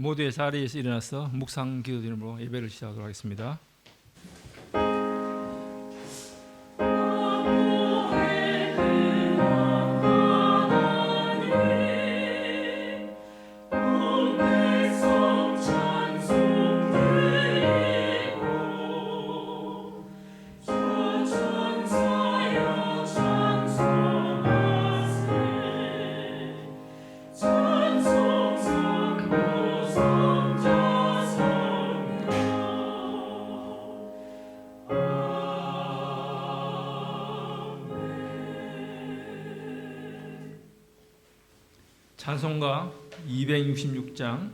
모두의 자리에서 일어나서 묵상 기도드림으로 예배를 시작하도록 하겠습니다. 찬송가 266장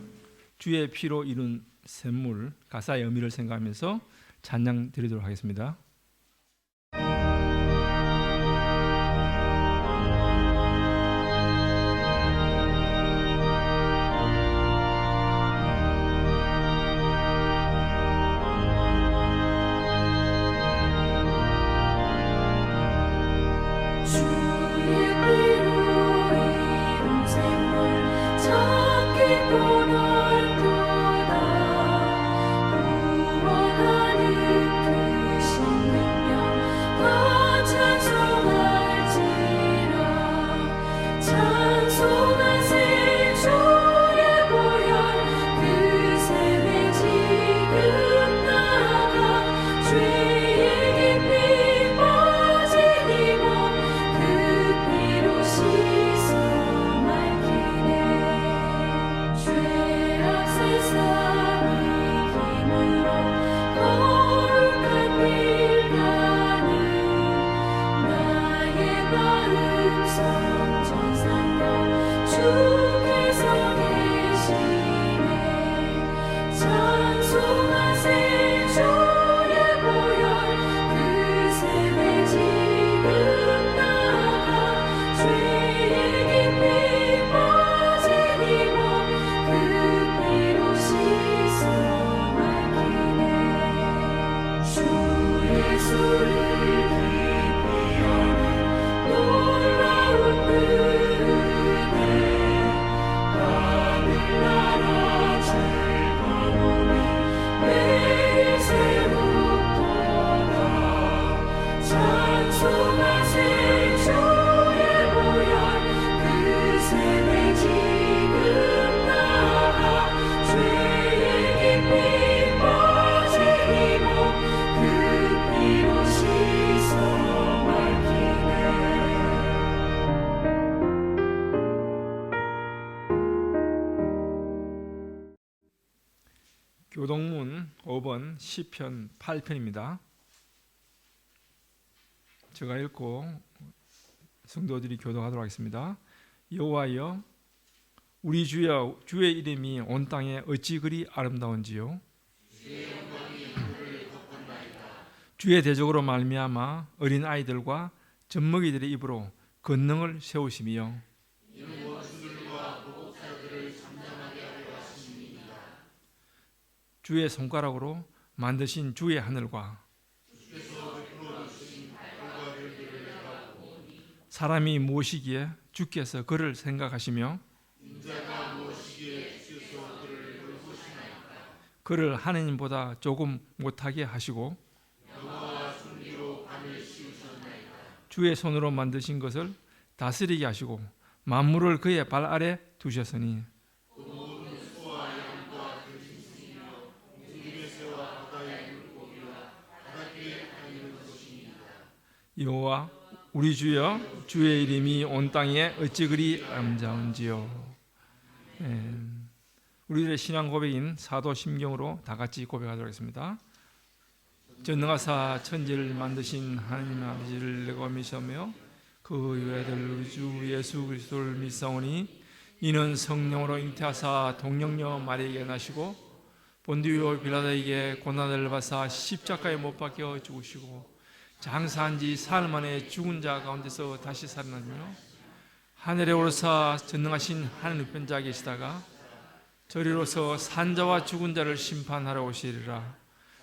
주의 피로 이룬 샘물 가사의 의미를 생각하면서 찬양 드리도록 하겠습니다. 교동문 5번 시편 8편입니다. 제가 읽고 성도들이 교독하도록 하겠습니다. 여호와여, 우리 주여, 주의 이름이 온 땅에 어찌 그리 아름다운지요. 주의 대적으로 말미암아 어린 아이들과 젖먹이들의 입으로 권능을 세우시며 주의 손가락으로 만드신 주의 하늘과 사람이 무엇이기에 주께서 그를 생각하시며 그를 하느님보다 조금 못하게 하시고 주의 손으로 만드신 것을 다스리게 하시고 만물을 그의 발 아래 두셨으니 여호와 우리 주여, 주의 이름이 온 땅에 어찌 그리 아름다운지요. 우리들의 신앙 고백인 사도심경으로 다 같이 고백하도록 하겠습니다. 전능하사 천지를 만드신 하나님 아버지를 내가 믿사오며 그 외아들 우리 주 예수 그리스도를 믿사오니 이는 성령으로 잉태하사 동정녀 마리아에게 나시고 본디오 빌라도에게 고난을 받사 십자가에 못 박혀 죽으시고 장사한 지 사흘 만에 죽은 자 가운데서 다시 살아나며 하늘에 오르사 전능하신 하늘 우편좌에 계시다가 저리로서 산자와 죽은 자를 심판하러 오시리라.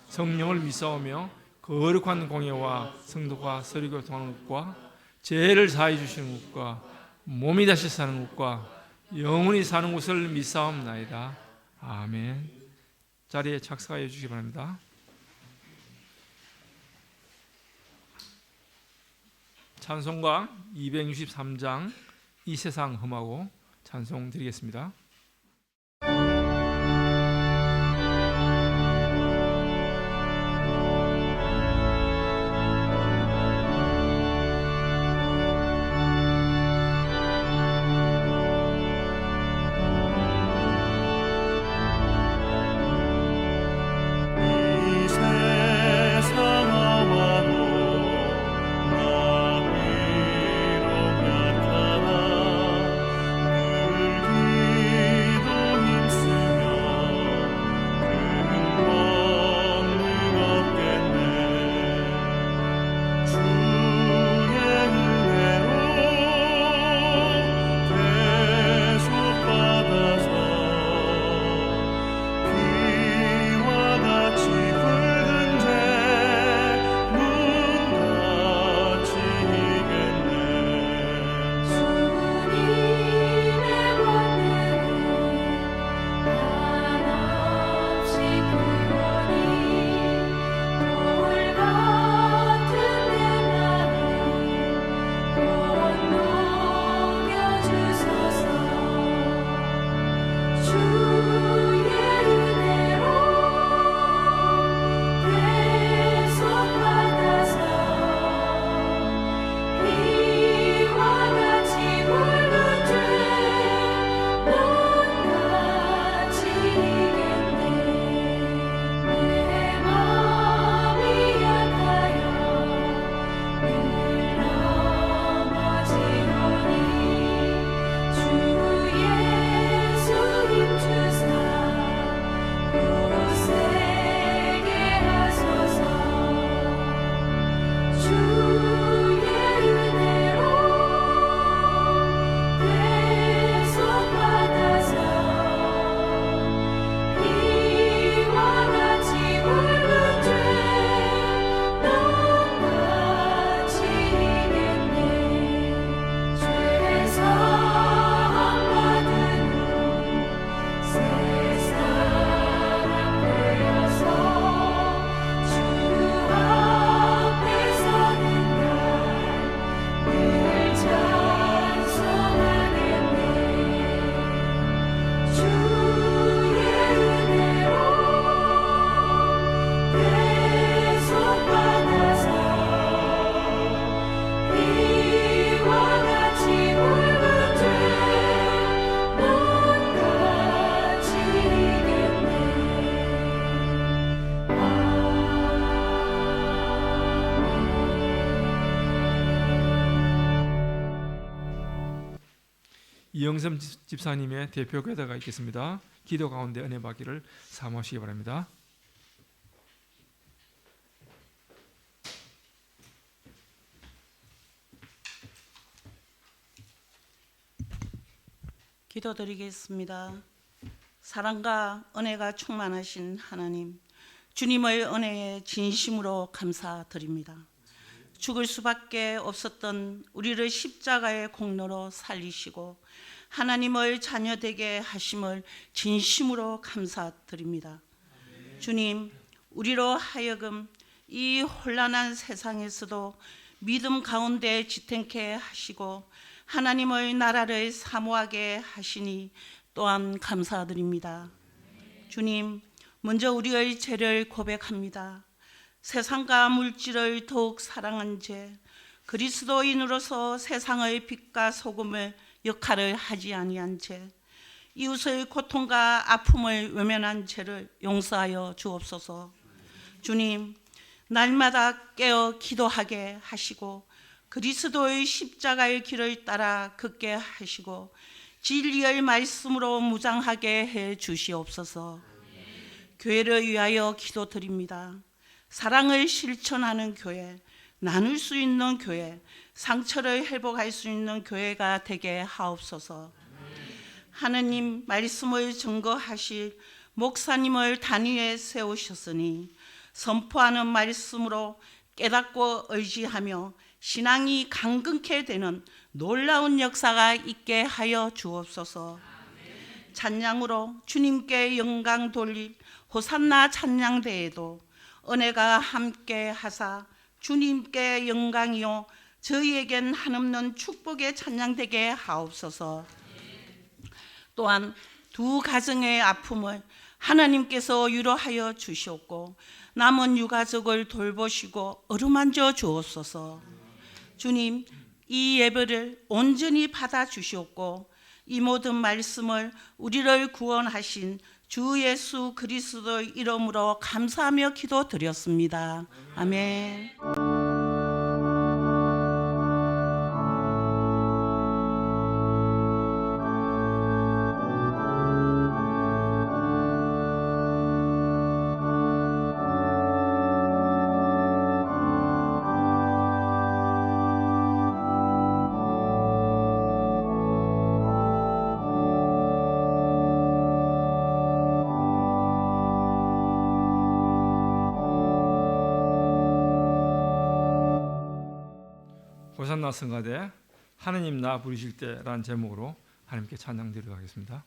성령을 믿사오며 거룩한 공예와 성도가 서리교통하는 것과 죄를 사해 주시는 것과 몸이 다시 사는 것과 영원히 사는 것을 믿사옵나이다. 아멘. 자리에 착석하여 주시기 바랍니다. 찬송가 263장 이 세상 험하고 찬송 드리겠습니다. 이영섭 집사님의 대표 교대가 있겠습니다. 기도 가운데 은혜 받기를 사모하시기 바랍니다. 기도드리겠습니다. 사랑과 은혜가 충만하신 하나님, 주님의 은혜에 진심으로 감사드립니다. 죽을 수밖에 없었던 우리를 십자가의 공로로 살리시고 하나님의 자녀 되게 하심을 진심으로 감사드립니다. 주님, 우리로 하여금 이 혼란한 세상에서도 믿음 가운데 지탱케 하시고 하나님의 나라를 사모하게 하시니 또한 감사드립니다. 주님, 먼저 우리의 죄를 고백합니다. 세상과 물질을 더욱 사랑한 죄, 그리스도인으로서 세상의 빛과 소금의 역할을 하지 아니한 죄, 이웃의 고통과 아픔을 외면한 죄를 용서하여 주옵소서. 주님, 날마다 깨어 기도하게 하시고 그리스도의 십자가의 길을 따라 걷게 하시고 진리의 말씀으로 무장하게 해 주시옵소서. 교회를 위하여 기도드립니다. 사랑을 실천하는 교회, 나눌 수 있는 교회, 상처를 회복할 수 있는 교회가 되게 하옵소서. 하느님 말씀을 증거하실 목사님을 단위에 세우셨으니 선포하는 말씀으로 깨닫고 의지하며 신앙이 강건케 되는 놀라운 역사가 있게 하여 주옵소서. 찬양으로 주님께 영광 돌릴 호산나 찬양대에도 은혜가 함께 하사 주님께 영광이요 저희에겐 한없는 축복의 찬양되게 하옵소서. 또한 두 가정의 아픔을 하나님께서 위로하여 주시옵고 남은 유가족을 돌보시고 어루만져 주옵소서. 주님, 이 예배를 온전히 받아 주시옵고 이 모든 말씀을 우리를 구원하신 주 예수 그리스도의 이름으로 감사하며 기도드렸습니다. 아멘. 호산나 성가대 하느님 나 부르실 때라는 제목으로 하나님께 찬양 드리도록 하겠습니다.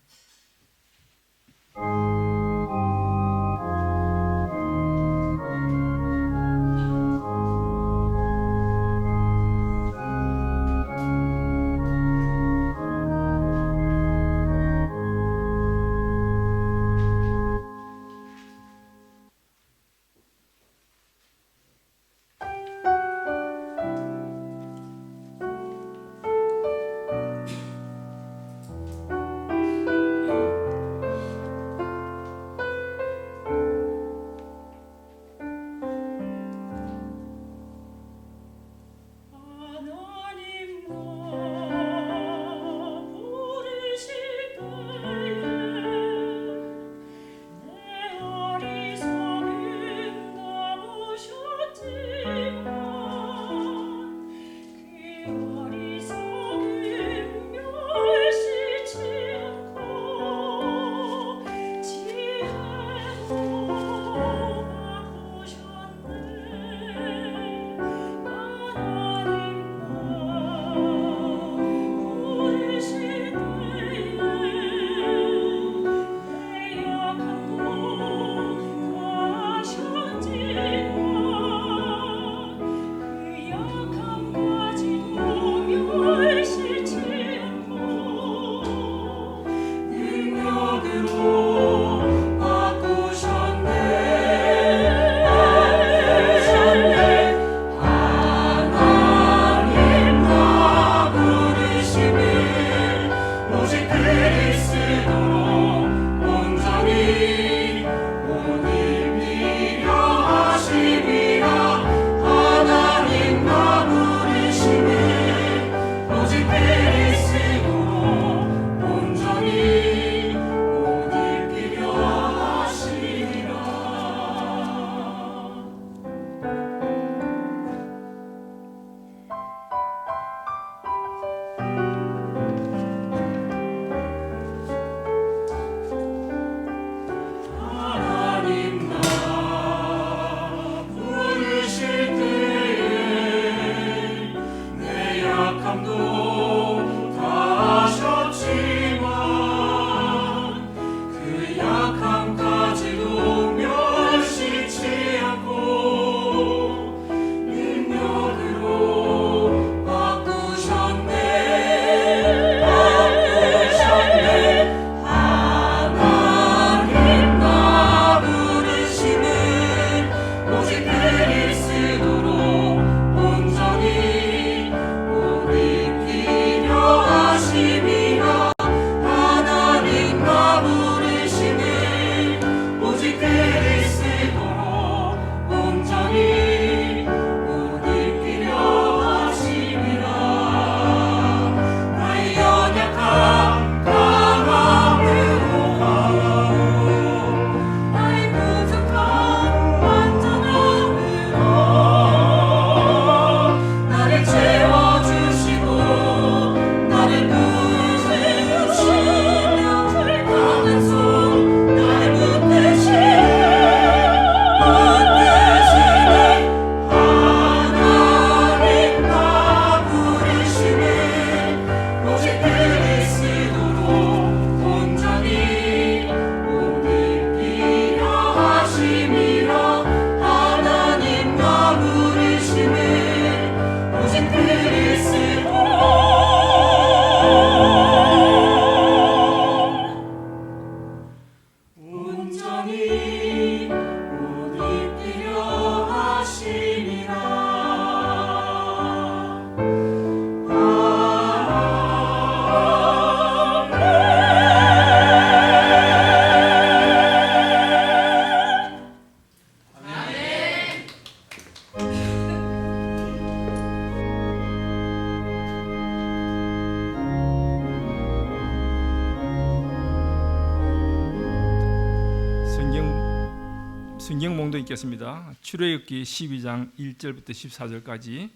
성경 봉독 있겠습니다. 출애굽기 12장 1절부터 14절까지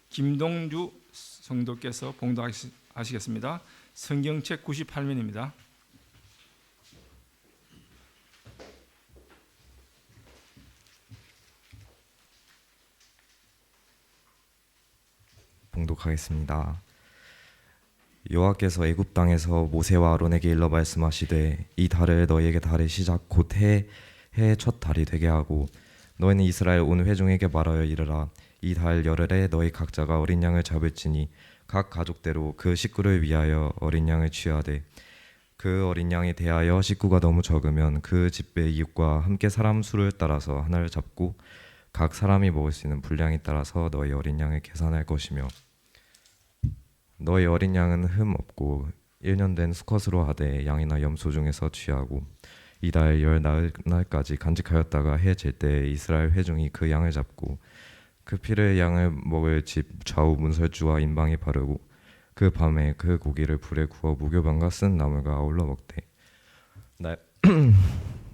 김동주 성도께서 봉독하시겠습니다. 성경책 98면입니다. 봉독하겠습니다. 여호와께서 애굽 땅에서 모세와 아론에게 일러 말씀하시되 이 달을 너희에게 달의 시작 곧 해의 첫 달이 되게 하고 너희는 이스라엘 온 회중에게 말하여 이르라. 이 달 열흘에 너희 각자가 어린 양을 잡을지니 각 가족대로 그 식구를 위하여 어린 양을 취하되 그 어린 양에 대하여 식구가 너무 적으면 그 집배 이웃과 함께 사람 수를 따라서 하나를 잡고 각 사람이 먹을 수 있는 분량에 따라서 너희 어린 양을 계산할 것이며 너희 어린 양은 흠 없고 1년 된 수컷으로 하되 양이나 염소 중에서 취하고 이달 열 나흘까지 간직하였다가 해 질 때 이스라엘 회중이 그 양을 잡고 그 피를 양을 먹을 집 좌우 문설주와 인방에 바르고 그 밤에 그 고기를 불에 구워 무교병과 쓴 나물과 아울러 먹되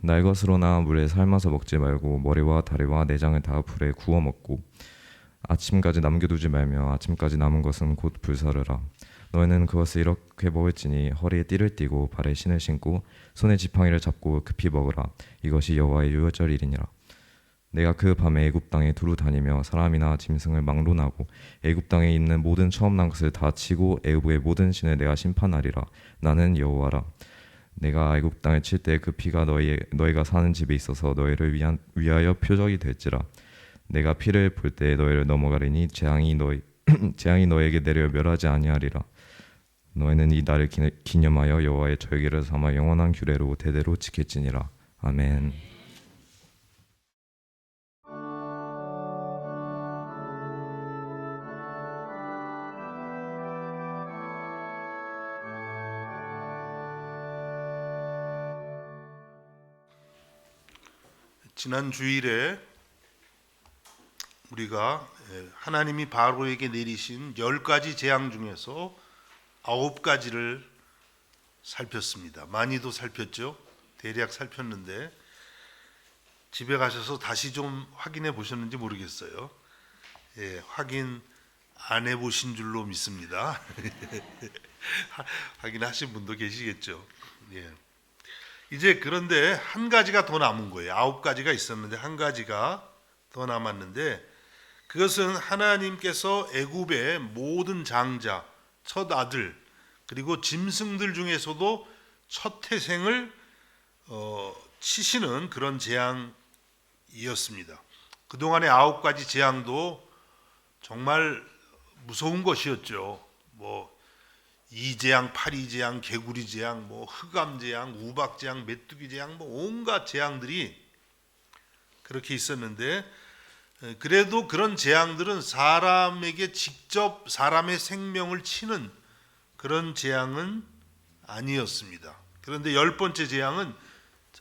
날 것으로나 물에 삶아서 먹지 말고 머리와 다리와 내장을 다 불에 구워 먹고 아침까지 남겨두지 말며 아침까지 남은 것은 곧 불사르라. 너희는 그것을 이렇게 먹을지니 허리에 띠를 띠고 발에 신을 신고 손에 지팡이를 잡고 급히 먹으라. 이것이 여호와의 유월절이니라. 내가 그 밤에 애굽 땅에 두루 다니며 사람이나 짐승을 막론하고 애굽 땅에 있는 모든 처음 난 것을 다 치고 애굽의 모든 신을 내가 심판하리라. 나는 여호와라. 내가 애굽 땅을 칠 때 그 피가 너희가 사는 집에 있어서 너희를 위하여 표적이 될지라. 내가 피를 볼 때 너희를 넘어가리니 재앙이 너희에게 내려 멸하지 아니하리라. 너희는 이 날을 기념하여 여호와의 절기를 삼아 영원한 규례로 대대로 지킬지니라. 아멘. 지난 주일에 우리가 하나님이 바로에게 내리신 10가지 재앙 중에서 9가지를 살폈습니다. 많이도 살폈죠. 대략 살폈는데 집에 가셔서 다시 좀 확인해 보셨는지 모르겠어요. 확인 안 해보신 줄로 믿습니다. 확인하신 분도 계시겠죠. 이제 그런데 한 가지가 더 남은 거예요. 9가지가 있었는데 한 가지가 더 남았는데 그것은 하나님께서 애굽의 모든 장자, 첫 아들 그리고 짐승들 중에서도 첫 태생을 치시는 그런 재앙이었습니다. 그동안의 9가지 재앙도 정말 무서운 것이었죠. 이재앙, 파리재앙, 개구리재앙, 흑암재앙, 우박재앙, 메뚜기재앙, 온갖 재앙들이 그렇게 있었는데 그래도 그런 재앙들은 사람에게 직접 사람의 생명을 치는 그런 재앙은 아니었습니다. 그런데 10번째 재앙은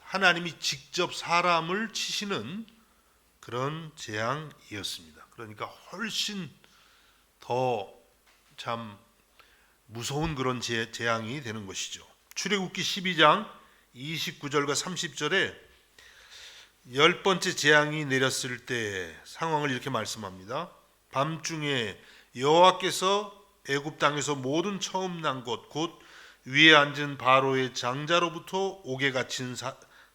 하나님이 직접 사람을 치시는 그런 재앙이었습니다. 그러니까 훨씬 더 참 무서운 그런 재앙이 되는 것이죠. 출애굽기 12장 29절과 30절에 10번째 재앙이 내렸을 때 상황을 이렇게 말씀합니다. 밤중에 여호와께서 애굽 땅에서 모든 처음 난 것 곧 위에 앉은 바로의 장자로부터 옥에 갇힌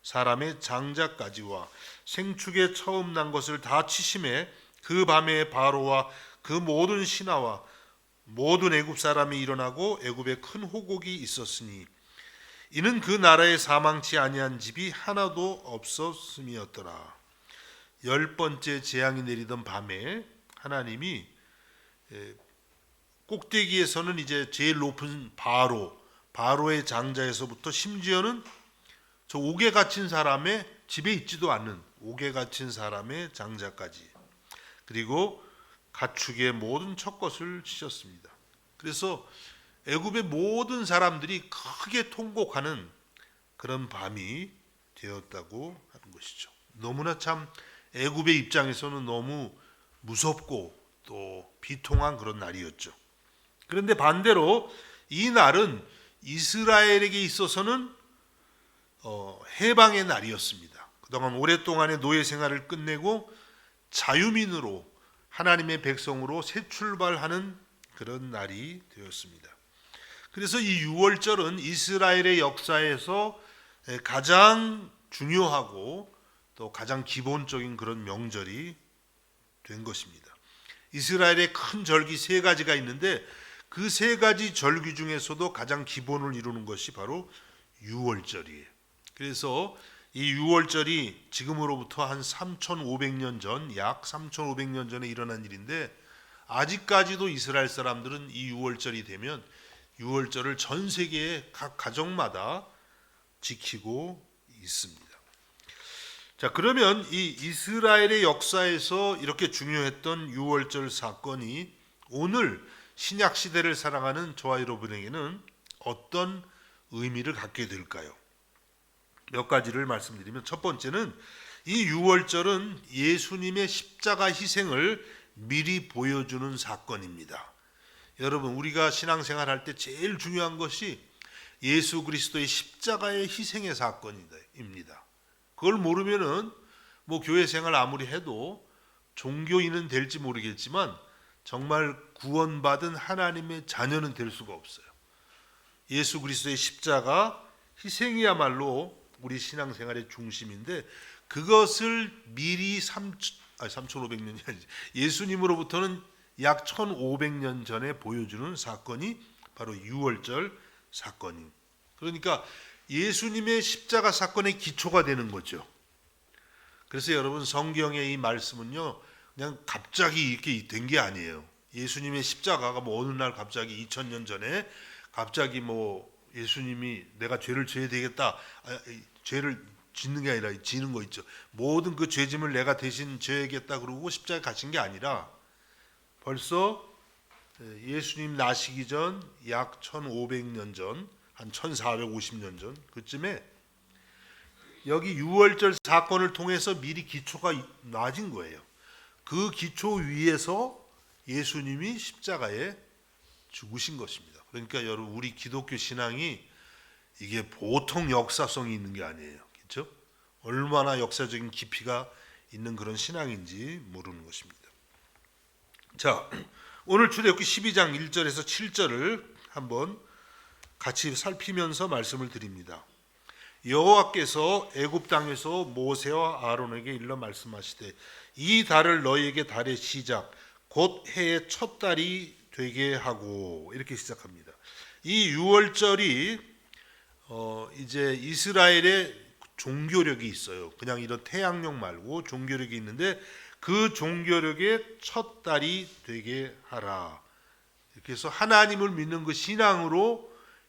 사람의 장자까지와 생축에 처음 난 것을 다 치심에 그 밤에 바로와 그 모든 신하와 모든 애굽 사람이 일어나고 애굽에 큰 호곡이 있었으니 이는 그 나라에 사망치 아니한 집이 하나도 없었음이었더라. 10번째 재앙이 내리던 밤에 하나님이 꼭대기에서는 이제 제일 높은 바로의 장자에서부터 심지어는 저 옥에 갇힌 사람의 집에 있지도 않는 옥에 갇힌 사람의 장자까지 그리고 가축의 모든 첫 것을 치셨습니다. 그래서 애굽의 모든 사람들이 크게 통곡하는 그런 밤이 되었다고 하는 것이죠. 너무나 참 애굽의 입장에서는 너무 무섭고 또 비통한 그런 날이었죠. 그런데 반대로 이 날은 이스라엘에게 있어서는 해방의 날이었습니다. 그동안 오랫동안의 노예 생활을 끝내고 자유민으로 하나님의 백성으로 새 출발하는 그런 날이 되었습니다. 그래서 이 유월절은 이스라엘의 역사에서 가장 중요하고 또 가장 기본적인 그런 명절이 된 것입니다. 이스라엘의 큰 절기 세 가지가 있는데 그 세 가지 절기 중에서도 가장 기본을 이루는 것이 바로 유월절이에요. 그래서 이 유월절이 지금으로부터 한 3,500년 전, 약 3,500년 전에 일어난 일인데 아직까지도 이스라엘 사람들은 이 유월절이 되면 유월절을 전 세계의 각 가정마다 지키고 있습니다. 자, 그러면 이 이스라엘의 역사에서 이렇게 중요했던 유월절 사건이 오늘 신약 시대를 살아가는 저와 여러분에게는 어떤 의미를 갖게 될까요? 몇 가지를 말씀드리면 첫 번째는 이 유월절은 예수님의 십자가 희생을 미리 보여주는 사건입니다. 여러분, 우리가 신앙생활 할 때 제일 중요한 것이 예수 그리스도의 십자가의 희생의 사건입니다. 그걸 모르면은 뭐 교회 생활 아무리 해도 종교인은 될지 모르겠지만 정말 구원받은 하나님의 자녀는 될 수가 없어요. 예수 그리스도의 십자가 희생이야말로 우리 신앙생활의 중심인데 그것을 미리 3,500년이 아니지 예수님으로부터는 약 1,500년 전에 보여주는 사건이 바로 유월절 사건입니다. 그러니까 예수님의 십자가 사건의 기초가 되는 거죠. 그래서 여러분 성경의 이 말씀은요 그냥 갑자기 이렇게 된 게 아니에요. 예수님의 십자가가 뭐 어느 날 갑자기 2000년 전에 갑자기 뭐 예수님이 내가 죄를 져야 되겠다. 죄를 짓는 게 아니라 지는 거 있죠. 모든 그 죄짐을 내가 대신 져야겠다 그러고 십자가에 가신 게 아니라 벌써 예수님 나시기 전 약 1500년 전, 한 1450년 전 그쯤에 여기 유월절 사건을 통해서 미리 기초가 놔진 거예요. 그 기초 위에서 예수님이 십자가에 죽으신 것입니다. 그러니까 여러분 우리 기독교 신앙이 이게 보통 역사성이 있는 게 아니에요. 그렇죠? 얼마나 역사적인 깊이가 있는 그런 신앙인지 모르는 것입니다. 자, 오늘 출애굽기 12장 1절에서 7절을 한번 같이 살피면서 말씀을 드립니다. 여호와께서 애굽 땅에서 모세와 아론에게 일러 말씀하시되 이 달을 너희에게 달의 시작 곧 해의 첫 달이 되게 하고 이렇게 시작합니다. 이 유월절이 이제 이스라엘의 종교력이 있어요. 그냥 이런 태양력 말고 종교력이 있는데 그 종교력의 첫 달이 되게 하라. 이렇게 해서 하나님을 믿는 그 신앙으로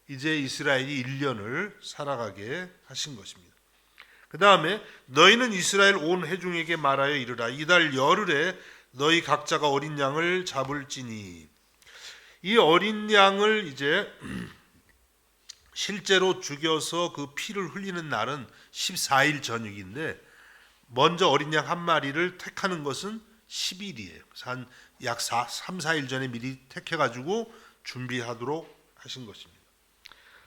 이제 이스라엘이 1년을 살아가게 하신 것입니다. 그 다음에 너희는 이스라엘 온 회중에게 말하여 이르라. 이달 열흘에 너희 각자가 어린 양을 잡을지니. 이 어린 양을 이제 실제로 죽여서 그 피를 흘리는 날은 14일 저녁인데 먼저 어린 양 한 마리를 택하는 것은 10일이에요. 한 약 3, 4일 전에 미리 택해가지고 준비하도록 하신 것입니다.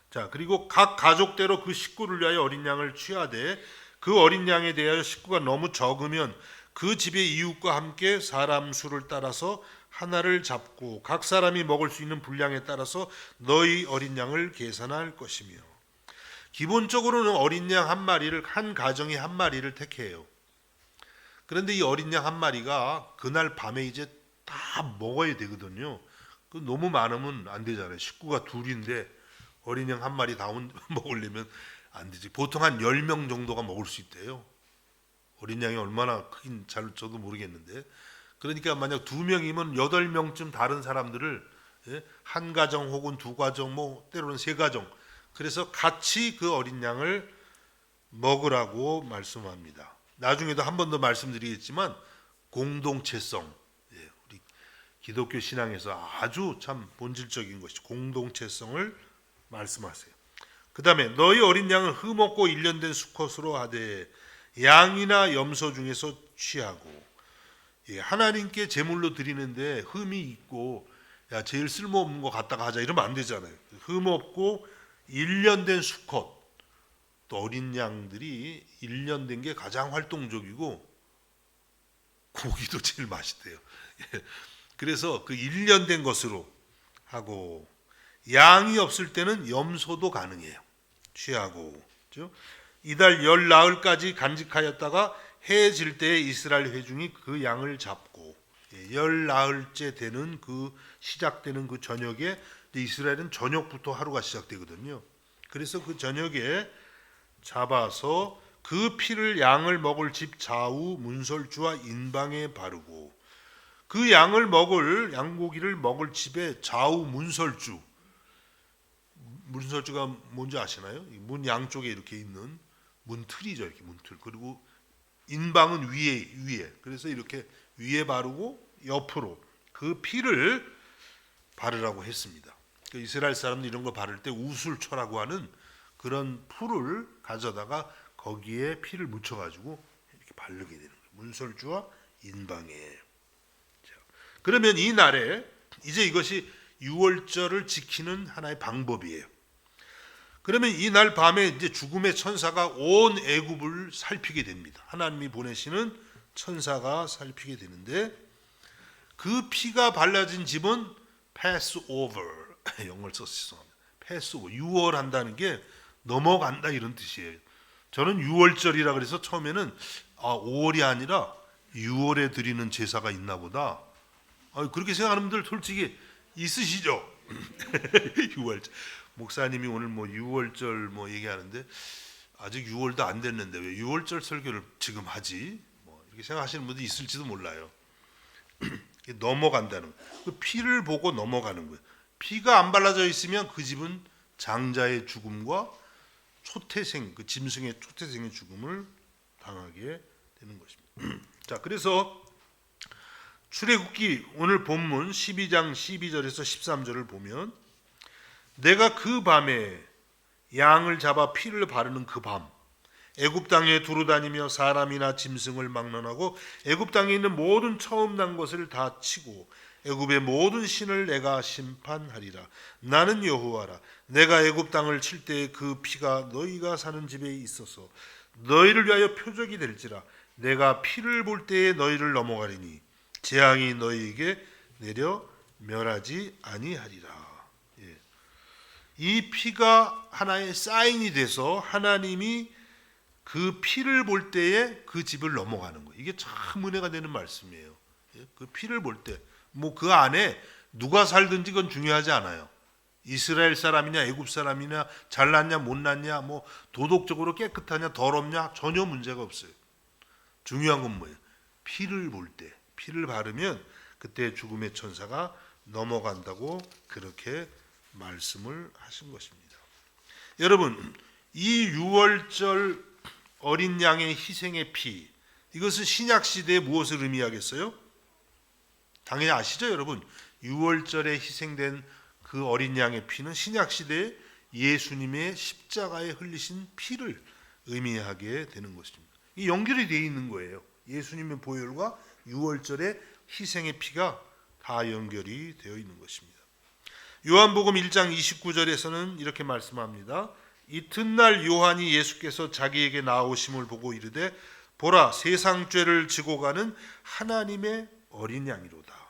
자, 그리고 각 가족대로 그 식구를 위하여 어린 양을 취하되 그 어린 양에 대하여 식구가 너무 적으면 그 집의 이웃과 함께 사람 수를 따라서 하나를 잡고 각 사람이 먹을 수 있는 분량에 따라서 너희 어린 양을 계산할 것이며 기본적으로는 어린 양 한 마리를 한 가정이 한 마리를 택해요. 그런데 이 어린 양 한 마리가 그날 밤에 이제 다 먹어야 되거든요. 너무 많으면 안 되잖아요. 식구가 둘인데 어린 양 한 마리 다 먹으려면 안 되지. 보통 한 10명 정도가 먹을 수 있대요. 어린 양이 얼마나 크긴 잘 저도 모르겠는데 그러니까 만약 2명이면 8명쯤 다른 사람들을 한 가정 혹은 두 가정 뭐 때로는 세 가정 그래서 같이 그 어린 양을 먹으라고 말씀합니다. 나중에도 한 번 더 말씀드리겠지만 공동체성 우리 기독교 신앙에서 아주 참 본질적인 것이 공동체성을 말씀하세요. 그 다음에 너희 어린 양을 흠없고 1년 된 수컷으로 하되 양이나 염소 중에서 취하고 하나님께 제물로 드리는데 흠이 있고 야 제일 쓸모없는 거 갖다가 하자 이러면 안 되잖아요. 흠없고 1년 된 수컷 또 어린 양들이 1년 된 게 가장 활동적이고 고기도 제일 맛있대요. 그래서 그 1년 된 것으로 하고, 양이 없을 때는 염소도 가능해요. 취하고. 그렇죠? 이달 열 나흘까지 간직하였다가 해 질 때에 이스라엘 회중이 그 양을 잡고, 열 나흘째 되는 그 시작되는 그 저녁에, 이스라엘은 저녁부터 하루가 시작되거든요. 그래서 그 저녁에 잡아서 그 피를 양을 먹을 집 좌우 문설주와 인방에 바르고, 그 양고기를 먹을 집의 좌우 문설주가 뭔지 아시나요? 문 양쪽에 이렇게 있는 문틀이죠. 이렇게 문틀. 그리고 인방은 위에. 그래서 이렇게 위에 바르고 옆으로 그 피를 바르라고 했습니다. 이스라엘 사람들 이런 거 바를 때 우술초라고 하는 그런 풀을 가져다가 거기에 피를 묻혀가지고 이렇게 바르게 되는 거예요. 문설주와 인방에. 자, 그러면 이 날에 이제 이것이 유월절을 지키는 하나의 방법이에요. 그러면 이 날 밤에 이제 죽음의 천사가 온 애굽을 살피게 됩니다. 하나님이 보내시는 천사가 살피게 되는데, 그 피가 발라진 집은 Passover, 영어를 써서 죄송합니다. Passover, 유월한다는 게 넘어간다 이런 뜻이에요. 저는 유월절이라 그래서 처음에는 5월이 아니라 6월에 드리는 제사가 있나 보다. 그렇게 생각하는 분들 솔직히 있으시죠? 6월절. 목사님이 오늘 뭐 6월절 얘기하는데 아직 6월도 안 됐는데 왜 6월절 설교를 지금 하지? 이렇게 생각하시는 분도 있을지도 몰라요. 넘어간다는 거예요. 그 피를 보고 넘어가는 거예요. 피가 안 발라져 있으면 그 집은 장자의 죽음과 초태생, 그 짐승의 초태생의 죽음을 당하게 되는 것입니다. 자, 그래서 출애굽기 오늘 본문 12장 12절에서 13절을 보면, 내가 그 밤에 양을 잡아 피를 바르는 그 밤 애굽 땅에 두루다니며 사람이나 짐승을 막론하고 애굽 땅에 있는 모든 처음 난 것을 다 치고 애굽의 모든 신을 내가 심판하리라. 나는 여호와라. 내가 애굽 땅을 칠 때에 그 피가 너희가 사는 집에 있어서 너희를 위하여 표적이 될지라. 내가 피를 볼 때에 너희를 넘어가리니 재앙이 너희에게 내려 멸하지 아니하리라. 이 피가 하나의 사인이 돼서 하나님이 그 피를 볼 때에 그 집을 넘어가는 거예요. 이게 참 은혜가 되는 말씀이에요. 그 피를 볼 때 그 안에 누가 살든지 그건 중요하지 않아요. 이스라엘 사람이냐 애굽 사람이냐 잘났냐 못났냐 도덕적으로 깨끗하냐 더럽냐 전혀 문제가 없어요. 중요한 건 뭐예요? 피를 볼 때, 피를 바르면 그때 죽음의 천사가 넘어간다고 그렇게 말씀을 하신 것입니다. 여러분, 이 유월절 어린 양의 희생의 피, 이것은 신약 시대에 무엇을 의미하겠어요? 당연히 아시죠, 여러분? 유월절에 희생된 그 어린 양의 피는 신약 시대에 예수님의 십자가에 흘리신 피를 의미하게 되는 것입니다. 이 연결이 되어 있는 거예요. 예수님의 보혈과 유월절의 희생의 피가 다 연결이 되어 있는 것입니다. 요한복음 1장 29절에서는 이렇게 말씀합니다. 이튿날 요한이 예수께서 자기에게 나오심을 보고 이르되 보라 세상 죄를 지고 가는 하나님의 어린 양이로다.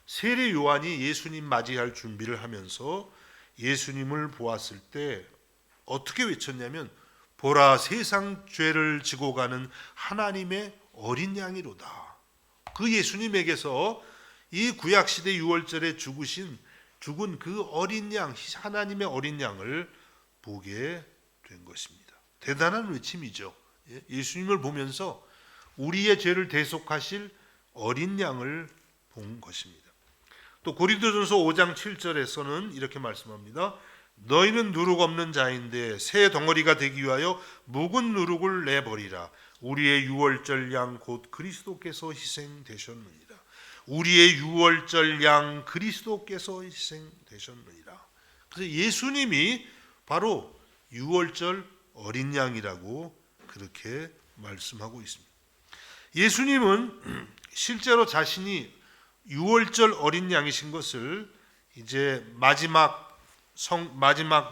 세례 요한이 예수님 맞이할 준비를 하면서 예수님을 보았을 때 어떻게 외쳤냐면 보라 세상 죄를 지고 가는 하나님의 어린 양이로다. 그 예수님에게서 이 구약시대 유월절에 죽은 그 어린 양, 하나님의 어린 양을 보게 된 것입니다. 대단한 외침이죠. 예수님을 보면서 우리의 죄를 대속하실 어린 양을 본 것입니다. 또 고린도전서 5장 7절에서는 이렇게 말씀합니다. 너희는 누룩 없는 자인데 새 덩어리가 되기 위하여 묵은 누룩을 내버리라. 우리의 유월절 양 곧 그리스도께서 희생되셨느니라. 우리의 유월절 양 그리스도께서 희생되셨느니라. 그래서 예수님이 바로 유월절 어린 양이라고 그렇게 말씀하고 있습니다. 예수님은 실제로 자신이 유월절 어린 양이신 것을 이제 마지막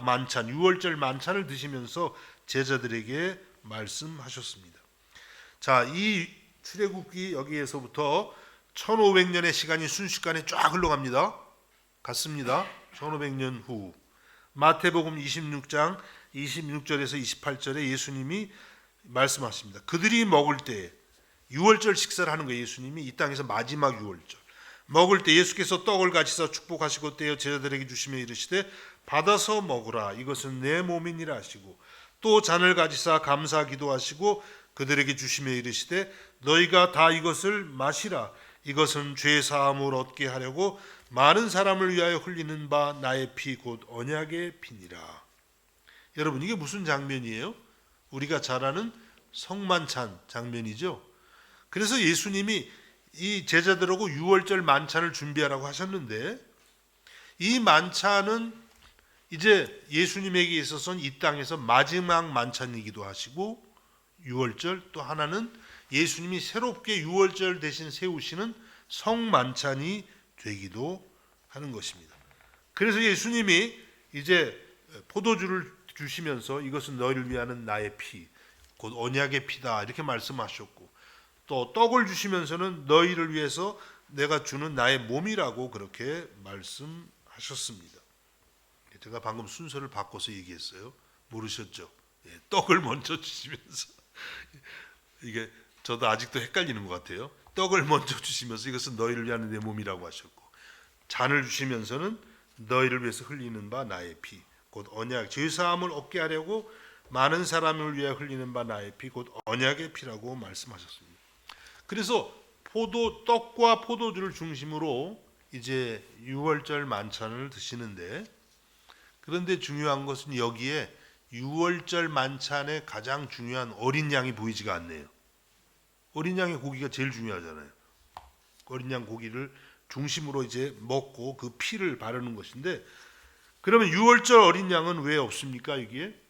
만찬, 유월절 만찬을 드시면서 제자들에게 말씀하셨습니다. 자, 이 출애굽기 여기에서부터 1500년의 시간이 순식간에 쫙 흘러갑니다. 갔습니다. 1500년 후 마태복음 26장 26절에서 28절에 예수님이 말씀하십니다. 그들이 먹을 때 유월절 식사를 하는 거예요. 예수님이 이 땅에서 마지막 유월절 먹을 때 예수께서 떡을 가지사 축복하시고 떼어 제자들에게 주시며 이르시되 받아서 먹으라 이것은 내 몸이니라 하시고 또 잔을 가지사 감사 기도하시고 그들에게 주시며 이르시되 너희가 다 이것을 마시라 이것은 죄 사함을 얻게 하려고 많은 사람을 위하여 흘리는 바 나의 피 곧 언약의 피니라. 여러분 이게 무슨 장면이에요? 우리가 잘 아는 성만찬 장면이죠. 그래서 예수님이 이 제자들하고 유월절 만찬을 준비하라고 하셨는데 이 만찬은 이제 예수님에게 있어서는 이 땅에서 마지막 만찬이기도 하시고 유월절 또 하나는 예수님이 새롭게 유월절 대신 세우시는 성만찬이 되기도 하는 것입니다. 그래서 예수님이 이제 포도주를 주시면서 이것은 너희를 위하는 나의 피, 곧 언약의 피다 이렇게 말씀하셨고 또 떡을 주시면서는 너희를 위해서 내가 주는 나의 몸이라고 그렇게 말씀하셨습니다. 제가 방금 순서를 바꿔서 얘기했어요. 모르셨죠? 예, 떡을 먼저 주시면서 이게 저도 아직도 헷갈리는 것 같아요. 떡을 먼저 주시면서 이것은 너희를 위하는 내 몸이라고 하셨고 잔을 주시면서는 너희를 위해서 흘리는 바 나의 피, 곧 언약, 죄사함을 얻게 하려고 많은 사람을 위해 흘리는 바 나의 피, 곧 언약의 피라고 말씀하셨습니다. 그래서 떡과 포도주를 중심으로 이제 유월절 만찬을 드시는데 그런데 중요한 것은 여기에 유월절 만찬의 가장 중요한 어린 양이 보이지가 않네요. 어린 양의 고기가 제일 중요하잖아요. 어린 양 고기를 중심으로 이제 먹고 그 피를 바르는 것인데 그러면 유월절 어린 양은 왜 없습니까? 여기에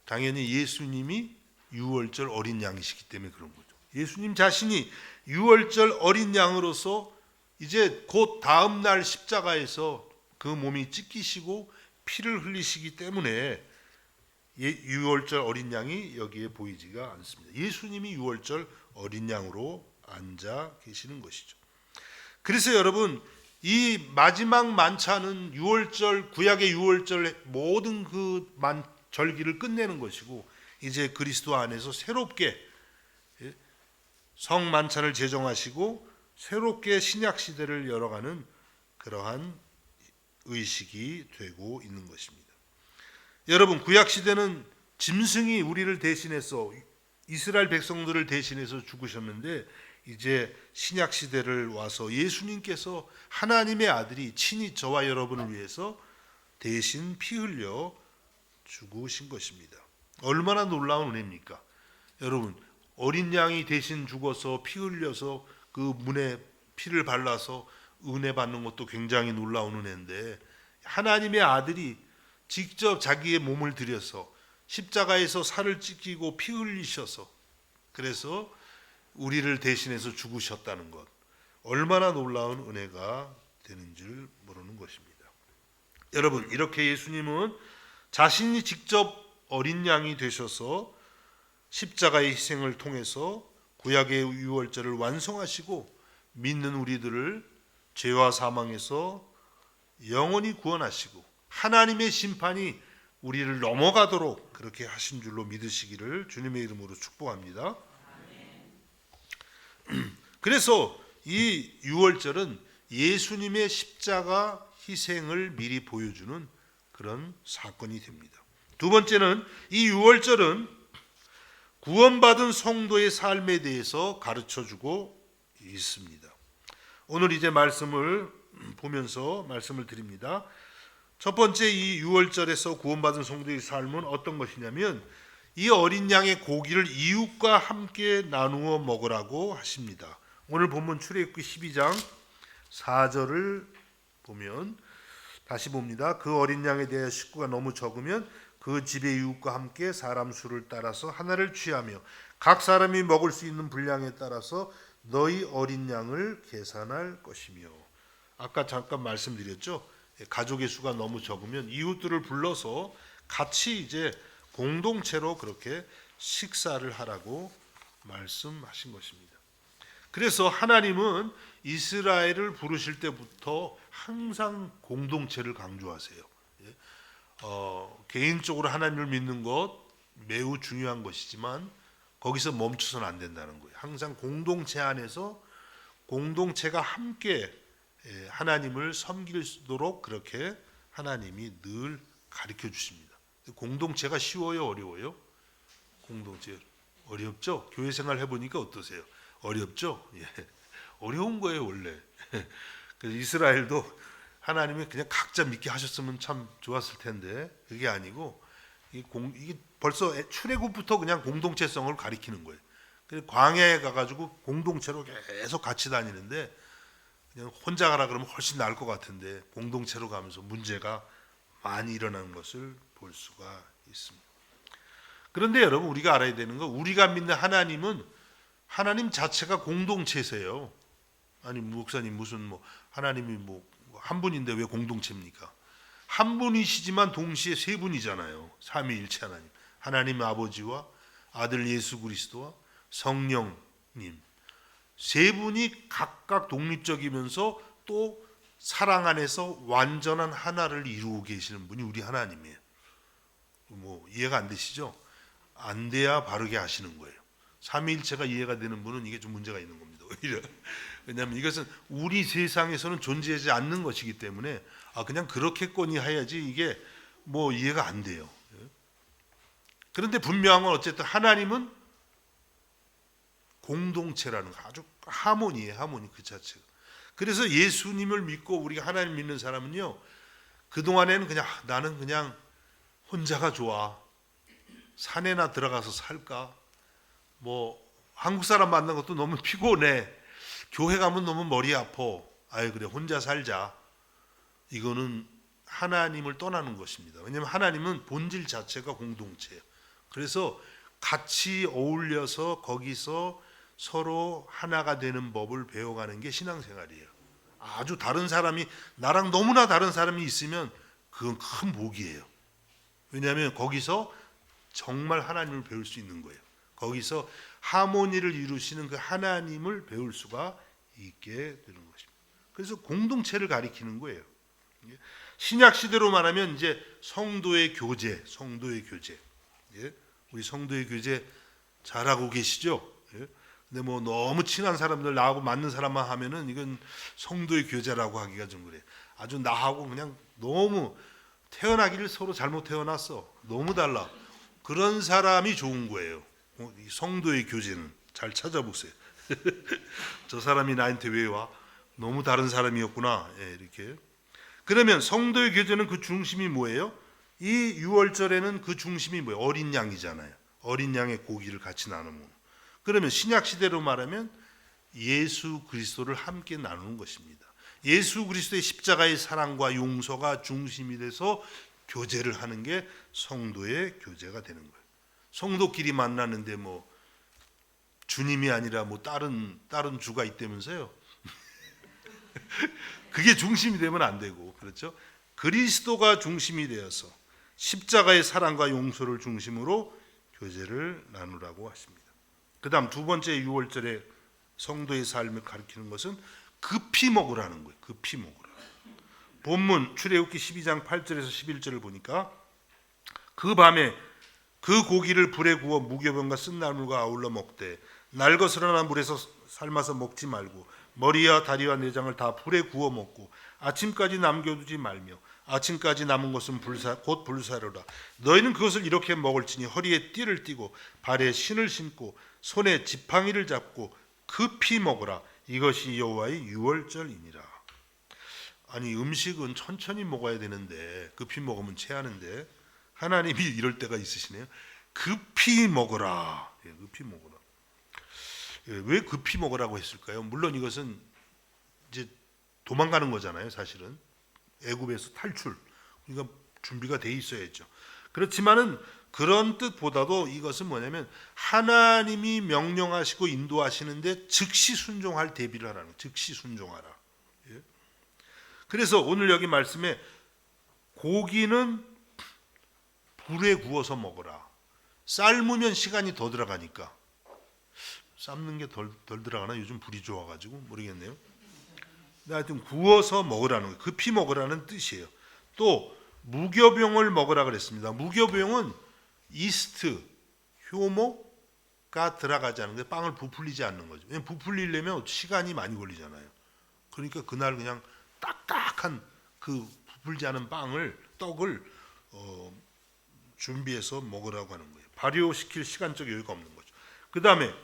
당연히 예수님이 유월절 어린 양이시기 때문에 그런 거죠. 예수님 자신이 유월절 어린 양으로서 이제 곧 다음 날 십자가에서 그 몸이 찢기시고 피를 흘리시기 때문에 유월절 어린 양이 여기에 보이지가 않습니다. 예수님이 유월절 어린 양으로 앉아 계시는 것이죠. 그래서 여러분 이 마지막 만찬은 유월절 구약의 유월절 모든 그 절기를 끝내는 것이고 이제 그리스도 안에서 새롭게 성만찬을 제정하시고 새롭게 신약 시대를 열어가는 그러한 의식이 되고 있는 것입니다. 여러분 구약 시대는 짐승이 우리를 대신해서 이스라엘 백성들을 대신해서 죽으셨는데 이제 신약 시대를 와서 예수님께서 하나님의 아들이 친히 저와 여러분을 위해서 대신 피 흘려 죽으신 것입니다. 얼마나 놀라운 은혜입니까? 여러분 어린 양이 대신 죽어서 피 흘려서 그 문에 피를 발라서 은혜 받는 것도 굉장히 놀라운 은혜인데 하나님의 아들이 직접 자기의 몸을 들여서 십자가에서 살을 찢기고 피 흘리셔서 그래서 우리를 대신해서 죽으셨다는 것 얼마나 놀라운 은혜가 되는 줄 모르는 것입니다. 여러분 이렇게 예수님은 자신이 직접 어린 양이 되셔서 십자가의 희생을 통해서 구약의 유월절을 완성하시고 믿는 우리들을 죄와 사망에서 영원히 구원하시고 하나님의 심판이 우리를 넘어가도록 그렇게 하신 줄로 믿으시기를 주님의 이름으로 축복합니다. 그래서 이 유월절은 예수님의 십자가 희생을 미리 보여주는 그런 사건이 됩니다. 두 번째는 이 유월절은 구원받은 성도의 삶에 대해서 가르쳐주고 있습니다. 오늘 이제 말씀을 보면서 말씀을 드립니다. 첫 번째 이 유월절에서 구원받은 성도의 삶은 어떤 것이냐면 이 어린 양의 고기를 이웃과 함께 나누어 먹으라고 하십니다. 오늘 본문 출애굽기 12장 4절을 보면 다시 봅니다. 그 어린 양에 대해 식구가 너무 적으면 그 집의 이웃과 함께 사람 수를 따라서 하나를 취하며 각 사람이 먹을 수 있는 분량에 따라서 너희 어린 양을 계산할 것이며 아까 잠깐 말씀드렸죠. 가족의 수가 너무 적으면 이웃들을 불러서 같이 이제 공동체로 그렇게 식사를 하라고 말씀하신 것입니다. 그래서 하나님은 이스라엘을 부르실 때부터 항상 공동체를 강조하세요. 개인적으로 하나님을 믿는 것 매우 중요한 것이지만 거기서 멈춰서는 안 된다는 거예요. 항상 공동체 안에서 공동체가 함께 하나님을 섬기도록 그렇게 하나님이 늘 가르쳐 주십니다. 공동체가 쉬워요, 어려워요? 공동체 어렵죠? 교회 생활 해보니까 어떠세요? 어렵죠? 예. 어려운 거예요, 원래. 그래서 이스라엘도 하나님이 그냥 각자 믿게 하셨으면 참 좋았을 텐데 그게 아니고 이게 벌써 출애굽부터 그냥 공동체성을 가리키는 거예요. 그래서 광야에 가가지고 공동체로 계속 같이 다니는데 그냥 혼자 가라 그러면 훨씬 나을 것 같은데 공동체로 가면서 문제가 많이 일어나는 것을 볼 수가 있습니다. 그런데 여러분 우리가 알아야 되는 건 우리가 믿는 하나님은 하나님 자체가 공동체세요. 아니 목사님 무슨 뭐 하나님이 뭐 한 분인데 왜 공동체입니까? 한 분이시지만 동시에 세 분이잖아요. 삼위일체 하나님. 하나님 아버지와 아들 예수 그리스도와 성령님. 세 분이 각각 독립적이면서 또 사랑 안에서 완전한 하나를 이루고 계시는 분이 우리 하나님이에요. 뭐 이해가 안 되시죠? 안 돼야 바르게 하시는 거예요. 삼위일체가 이해가 되는 분은 이게 좀 문제가 있는 겁니다. 오히려. 왜냐하면 이것은 우리 세상에서는 존재하지 않는 것이기 때문에 그냥 그렇게거니 해야지 이게 뭐 이해가 안 돼요. 그런데 분명한 건 어쨌든 하나님은 공동체라는 거, 아주 하모니예요. 하모니 그 자체가. 그래서 예수님을 믿고 우리가 하나님 믿는 사람은요, 그동안에는 그냥 나는 그냥 혼자가 좋아. 산에나 들어가서 살까? 뭐 한국 사람 만난 것도 너무 피곤해. 교회 가면 너무 머리 아파. 아유 그래 혼자 살자. 이거는 하나님을 떠나는 것입니다. 왜냐하면 하나님은 본질 자체가 공동체예요. 그래서 같이 어울려서 거기서 서로 하나가 되는 법을 배워가는 게 신앙생활이에요. 아주 다른 사람이 나랑 너무나 다른 사람이 있으면 그건 큰 복이에요. 왜냐하면 거기서 정말 하나님을 배울 수 있는 거예요. 거기서 하모니를 이루시는 그 하나님을 배울 수가 있게 되는 것입니다. 그래서 공동체를 가리키는 거예요. 신약 시대로 말하면 이제 성도의 교제, 성도의 교제. 우리 성도의 교제 잘하고 계시죠? 근데 뭐 너무 친한 사람들 나하고 맞는 사람만 하면은 이건 성도의 교제라고 하기가 좀 그래. 아주 나하고 그냥 너무 태어나기를 서로 잘못 태어났어. 너무 달라. 그런 사람이 좋은 거예요. 이 성도의 교제는 잘 찾아보세요. 저 사람이 나한테 왜 와? 너무 다른 사람이었구나. 이렇게. 그러면 성도의 교제는 그 중심이 뭐예요? 이 유월절에는 그 중심이 뭐예요? 어린 양이잖아요. 어린 양의 고기를 같이 나누는. 그러면 신약 시대로 말하면 예수 그리스도를 함께 나누는 것입니다. 예수 그리스도의 십자가의 사랑과 용서가 중심이 돼서 교제를 하는 게 성도의 교제가 되는 거예요. 성도끼리 만나는데 뭐 주님이 아니라 뭐 다른 주가 있다면서요. 그게 중심이 되면 안 되고, 그렇죠? 그리스도가 중심이 되어서 십자가의 사랑과 용서를 중심으로 교제를 나누라고 하십니다. 그다음 두 번째 유월절에 성도의 삶을 가리키는 것은 급히 먹으라는 거예요. 급히 먹으라. 본문 출애굽기 12장 8절에서 11절을 보니까 그 밤에 그 고기를 불에 구워 무교병과 쓴나물과 아울러 먹되 날것으로나 물에서 삶아서 먹지 말고 머리와 다리와 내장을 다 불에 구워 먹고 아침까지 남겨두지 말며 아침까지 남은 것은 곧 불사르라. 너희는 그것을 이렇게 먹을지니 허리에 띠를 띠고 발에 신을 신고 손에 지팡이를 잡고 급히 먹으라. 이것이 여호와의 유월절이니라. 아니 음식은 천천히 먹어야 되는데 급히 먹으면 체하는데 하나님이 이럴 때가 있으시네요. 급히 먹어라. 급히 먹어라. 왜 급히 먹으라고 했을까요? 물론 이것은 이제 도망가는 거잖아요. 사실은 애굽에서 탈출. 그러니까 준비가 돼 있어야죠. 그렇지만은 그런 뜻보다도 이것은 뭐냐면 하나님이 명령하시고 인도하시는데 즉시 순종할 대비를 하라는, 즉시 순종하라. 그래서 오늘 여기 말씀에 고기는 불에 구워서 먹어라. 삶으면 시간이 더 들어가니까 삶는 게 덜 들어가나? 요즘 불이 좋아가지고 모르겠네요. 근데 하여튼 구워서 먹으라는 거예요. 급히 먹으라는 뜻이에요. 또 무교병을 먹으라 그랬습니다. 무교병은 이스트, 효모가 들어가지 않은 게 빵을 부풀리지 않는 거죠. 왜냐면 부풀리려면 시간이 많이 걸리잖아요. 그러니까 그날 그냥 딱딱한 그 부풀지 않은 떡을 준비해서 먹으라고 하는 거예요. 발효시킬 시간적 여유가 없는 거죠. 그 다음에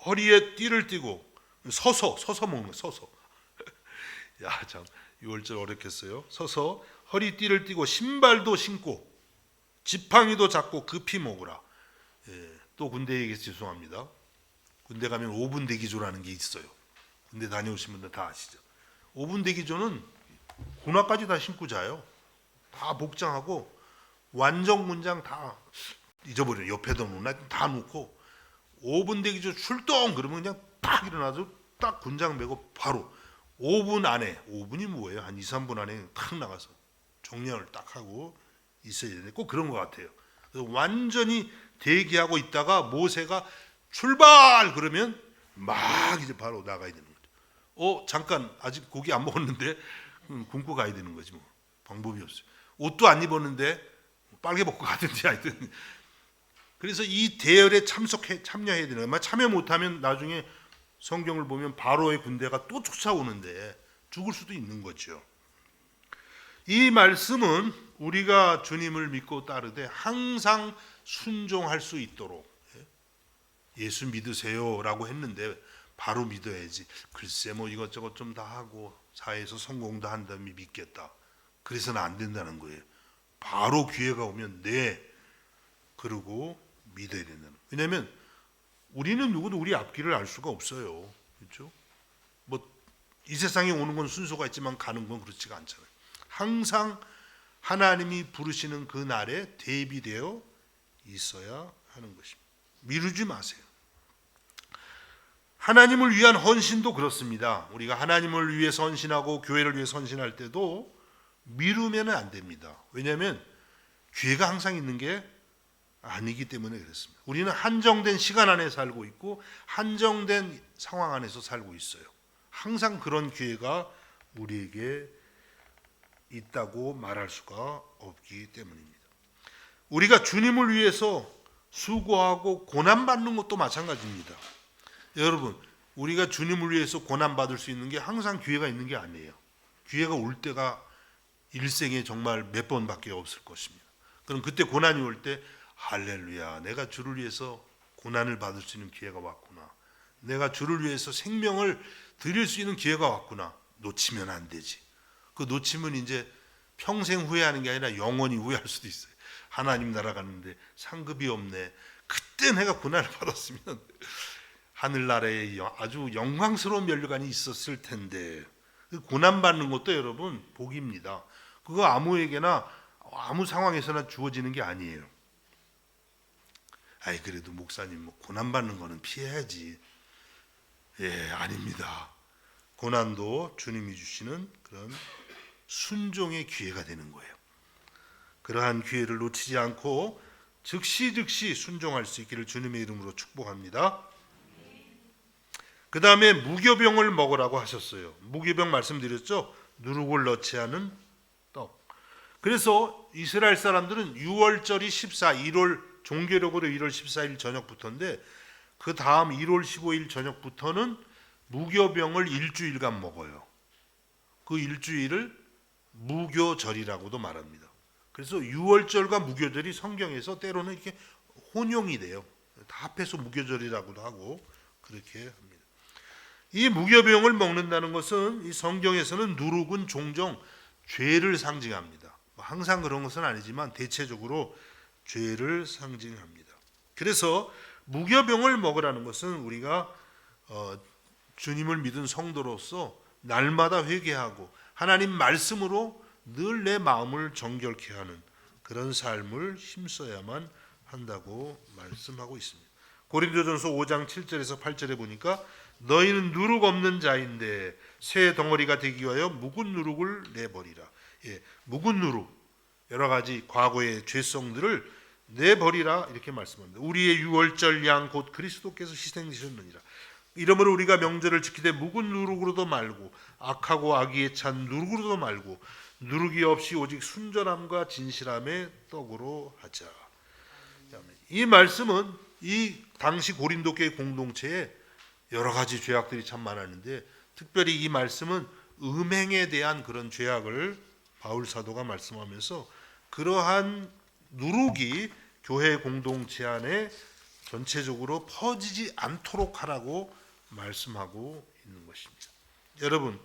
허리에 띠를 띠고 서서 먹는 거예요. 서서. 야, 참 6월절 어렵겠어요. 서서 허리띠를 띠고 신발도 신고 지팡이도 잡고 급히 먹으라. 예, 또 군대 얘기해서 죄송합니다. 군대 가면 5분 대기조라는 게 있어요. 군대 다녀오신 분들 다 아시죠? 5분 대기조는 군화까지 다 신고 자요. 다 복장하고 완전 군장 다 잊어버려요. 옆에다 놓나 다 놓고 5분 대기조 출동 그러면 그냥 딱 일어나서 딱 군장 메고 바로 5분 안에 5분이 뭐예요? 한 2, 3분 안에 탁 나가서 정렬을 딱 하고 있어야 되는데 꼭 그런 것 같아요. 그래서 완전히 대기하고 있다가 모세가 출발 그러면 막 이제 바로 나가야 되는 거죠. 잠깐 아직 고기 안 먹었는데 굶고 가야 되는 거지 뭐. 방법이 없어요. 옷도 안 입었는데 빨개 벗고 가든지 하여튼. 그래서 이 대열에 참여해야 되는 거예요. 참여 못하면 나중에 성경을 보면 바로의 군대가 또 쫓아오는데 죽을 수도 있는 거죠. 이 말씀은 우리가 주님을 믿고 따르되 항상 순종할 수 있도록 예수 믿으세요라고 했는데 바로 믿어야지. 글쎄 뭐 이것저것 좀 다 하고 사회에서 성공도 한 다음에 믿겠다. 그래서는 안 된다는 거예요. 바로 기회가 오면 그러고 믿어야 된다는 거예요. 왜냐하면 우리는 누구도 우리 앞길을 알 수가 없어요. 그렇죠? 뭐 이 세상에 오는 건 순서가 있지만 가는 건 그렇지가 않잖아요. 항상 하나님이 부르시는 그 날에 대비되어 있어야 하는 것입니다. 미루지 마세요. 하나님을 위한 헌신도 그렇습니다. 우리가 하나님을 위해서 헌신하고 교회를 위해서 헌신할 때도 미루면 안 됩니다. 왜냐하면 기회가 항상 있는 게 아니기 때문에 그렇습니다. 우리는 한정된 시간 안에 살고 있고 한정된 상황 안에서 살고 있어요. 항상 그런 기회가 우리에게 있다고 말할 수가 없기 때문입니다. 우리가 주님을 위해서 수고하고 고난받는 것도 마찬가지입니다. 여러분, 우리가 주님을 위해서 고난받을 수 있는 게 항상 기회가 있는 게 아니에요. 기회가 올 때가 일생에 정말 몇 번밖에 없을 것입니다. 그럼 그때 고난이 올 때 할렐루야, 내가 주를 위해서 고난을 받을 수 있는 기회가 왔구나. 내가 주를 위해서 생명을 드릴 수 있는 기회가 왔구나. 놓치면 안 되지. 그 놓치면 이제 평생 후회하는 게 아니라 영원히 후회할 수도 있어요. 하나님 나라 갔는데 상급이 없네. 그때 내가 고난을 받았으면 하늘나라에 아주 영광스러운 면류관이 있었을 텐데. 고난받는 것도 여러분 복입니다. 그거 아무에게나 아무 상황에서나 주어지는 게 아니에요. 그래도 목사님 뭐 고난받는 거는 피해야지. 아닙니다. 고난도 주님이 주시는 그런 순종의 기회가 되는 거예요. 그러한 기회를 놓치지 않고 즉시 순종할 수 있기를 주님의 이름으로 축복합니다. 그 다음에 무교병을 먹으라고 하셨어요. 무교병 말씀드렸죠. 누룩을 넣지 않은 떡. 그래서 이스라엘 사람들은 6월절이 1월 종교력으로 1월 14일 저녁부터인데 그 다음 1월 15일 저녁부터는 무교병을 일주일간 먹어요. 그 일주일을 무교절이라고도 말합니다. 그래서 6월절과 무교절이 성경에서 때로는 이렇게 혼용이 돼요. 다 합해서 무교절이라고도 하고 그렇게 합니다. 이 무교병을 먹는다는 것은 이 성경에서는 누룩은 종종 죄를 상징합니다. 항상 그런 것은 아니지만 대체적으로 죄를 상징합니다. 그래서 무교병을 먹으라는 것은 우리가 주님을 믿은 성도로서 날마다 회개하고 하나님 말씀으로 늘 내 마음을 정결케 하는 그런 삶을 힘써야만 한다고 말씀하고 있습니다. 고린도전서 5장 7절에서 8절에 보니까 너희는 누룩 없는 자인데 새 덩어리가 되기 위하여 묵은 누룩을 내버리라. 묵은 누룩, 여러 가지 과거의 죄성들을 내버리라 이렇게 말씀합니다. 우리의 유월절 양 곧 그리스도께서 희생되셨느니라. 이러므로 우리가 명절을 지키되 묵은 누룩으로도 말고 악하고 악의에 찬 누룩으로도 말고 누룩이 없이 오직 순전함과 진실함의 떡으로 하자. 이 말씀은 이 당시 고린도 교회 공동체에 여러 가지 죄악들이 참 많았는데 특별히 이 말씀은 음행에 대한 그런 죄악을 바울 사도가 말씀하면서 그러한 누룩이 교회 공동체 안에 전체적으로 퍼지지 않도록 하라고 말씀하고 있는 것입니다. 여러분,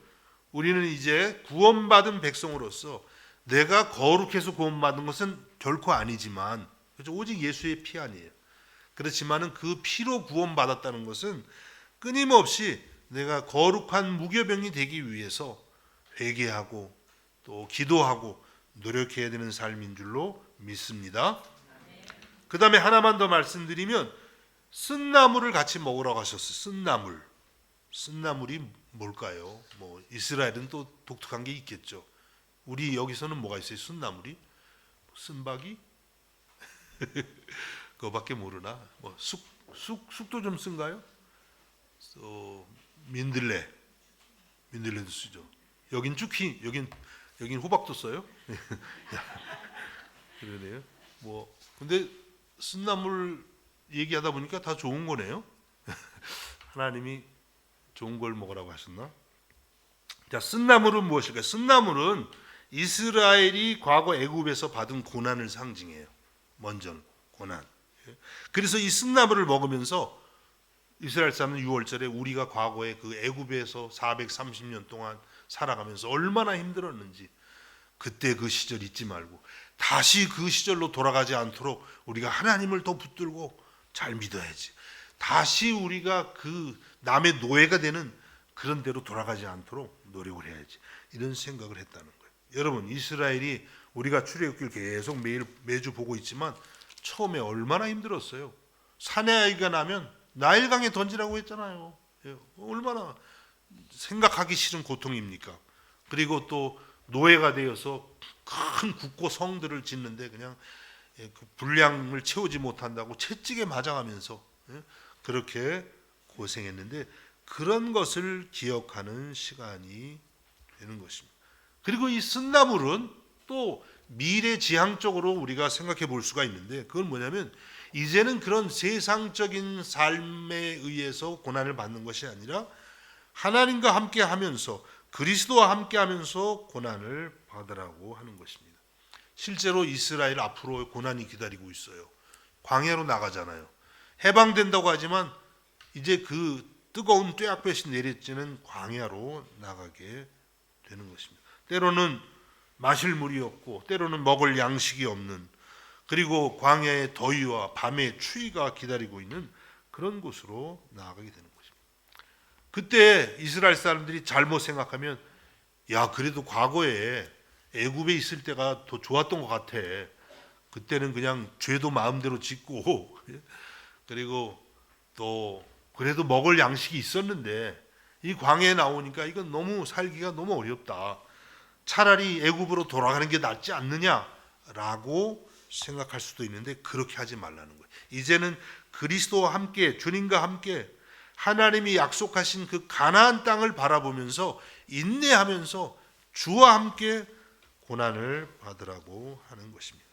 우리는 이제 구원받은 백성으로서 내가 거룩해서 구원받은 것은 결코 아니지만, 그렇죠? 오직 예수의 피 아니에요. 그렇지만은 그 피로 구원받았다는 것은 끊임없이 내가 거룩한 무교병이 되기 위해서 회개하고 또 기도하고 노력해야 되는 삶인 줄로 믿습니다. 그 다음에 하나만 더 말씀드리면 쓴나물을 같이 먹으라고 하셨어요. 쓴나물이 뭘까요? 뭐 이스라엘은 또 독특한 게 있겠죠. 우리 여기서는 뭐가 있어요? 쓴나물이? 쓴박이? 그거밖에 모르나? 뭐 쑥도 좀 쓴가요? 민들레도 쓰죠. 여긴 쭈키, 여긴 호박도 써요. 그러네요. 뭐 근데 쓴나물 얘기하다 보니까 다 좋은 거네요. 하나님이 좋은 걸 먹으라고 하셨나? 자, 쓴나물은 무엇일까요? 쓴나물은 이스라엘이 과거 애굽에서 받은 고난을 상징해요. 먼저는 고난. 그래서 이 쓴나물을 먹으면서 이스라엘 사람은 6월절에 우리가 과거에 그 애굽에서 430년 동안 살아가면서 얼마나 힘들었는지 그때 그 시절 잊지 말고 다시 그 시절로 돌아가지 않도록 우리가 하나님을 더 붙들고 잘 믿어야지. 다시 우리가 그 남의 노예가 되는 그런 데로 돌아가지 않도록 노력을 해야지. 이런 생각을 했다는 거예요. 여러분, 이스라엘이 우리가 출애굽기를 계속 매주 보고 있지만 처음에 얼마나 힘들었어요. 사내 아이가 나면 나일강에 던지라고 했잖아요. 얼마나 생각하기 싫은 고통입니까? 그리고 또 노예가 되어서 큰 국고 성들을 짓는데 그냥 그 분량을 채우지 못한다고 채찍에 맞아가면서 그렇게 고생했는데 그런 것을 기억하는 시간이 되는 것입니다. 그리고 이 쓴나물은 또 미래지향적으로 우리가 생각해 볼 수가 있는데 그건 뭐냐면 이제는 그런 세상적인 삶에 의해서 고난을 받는 것이 아니라 하나님과 함께 하면서 그리스도와 함께 하면서 고난을 받으라고 하는 것입니다. 실제로 이스라엘 앞으로 고난이 기다리고 있어요. 광야로 나가잖아요. 해방된다고 하지만 이제 그 뜨거운 뙤약볕이 내리쬐는 광야로 나가게 되는 것입니다. 때로는 마실 물이 없고 때로는 먹을 양식이 없는 그리고 광야의 더위와 밤의 추위가 기다리고 있는 그런 곳으로 나아가게 되는 것입니다. 그때 이스라엘 사람들이 잘못 생각하면 야 그래도 과거에 애굽에 있을 때가 더 좋았던 것 같아. 그때는 그냥 죄도 마음대로 짓고 그리고 또 그래도 먹을 양식이 있었는데 이 광야에 나오니까 이건 너무 살기가 너무 어렵다. 차라리 애굽으로 돌아가는 게 낫지 않느냐라고 생각할 수도 있는데 그렇게 하지 말라는 거예요. 이제는 그리스도와 함께 주님과 함께 하나님이 약속하신 그 가나안 땅을 바라보면서 인내하면서 주와 함께 고난을 받으라고 하는 것입니다.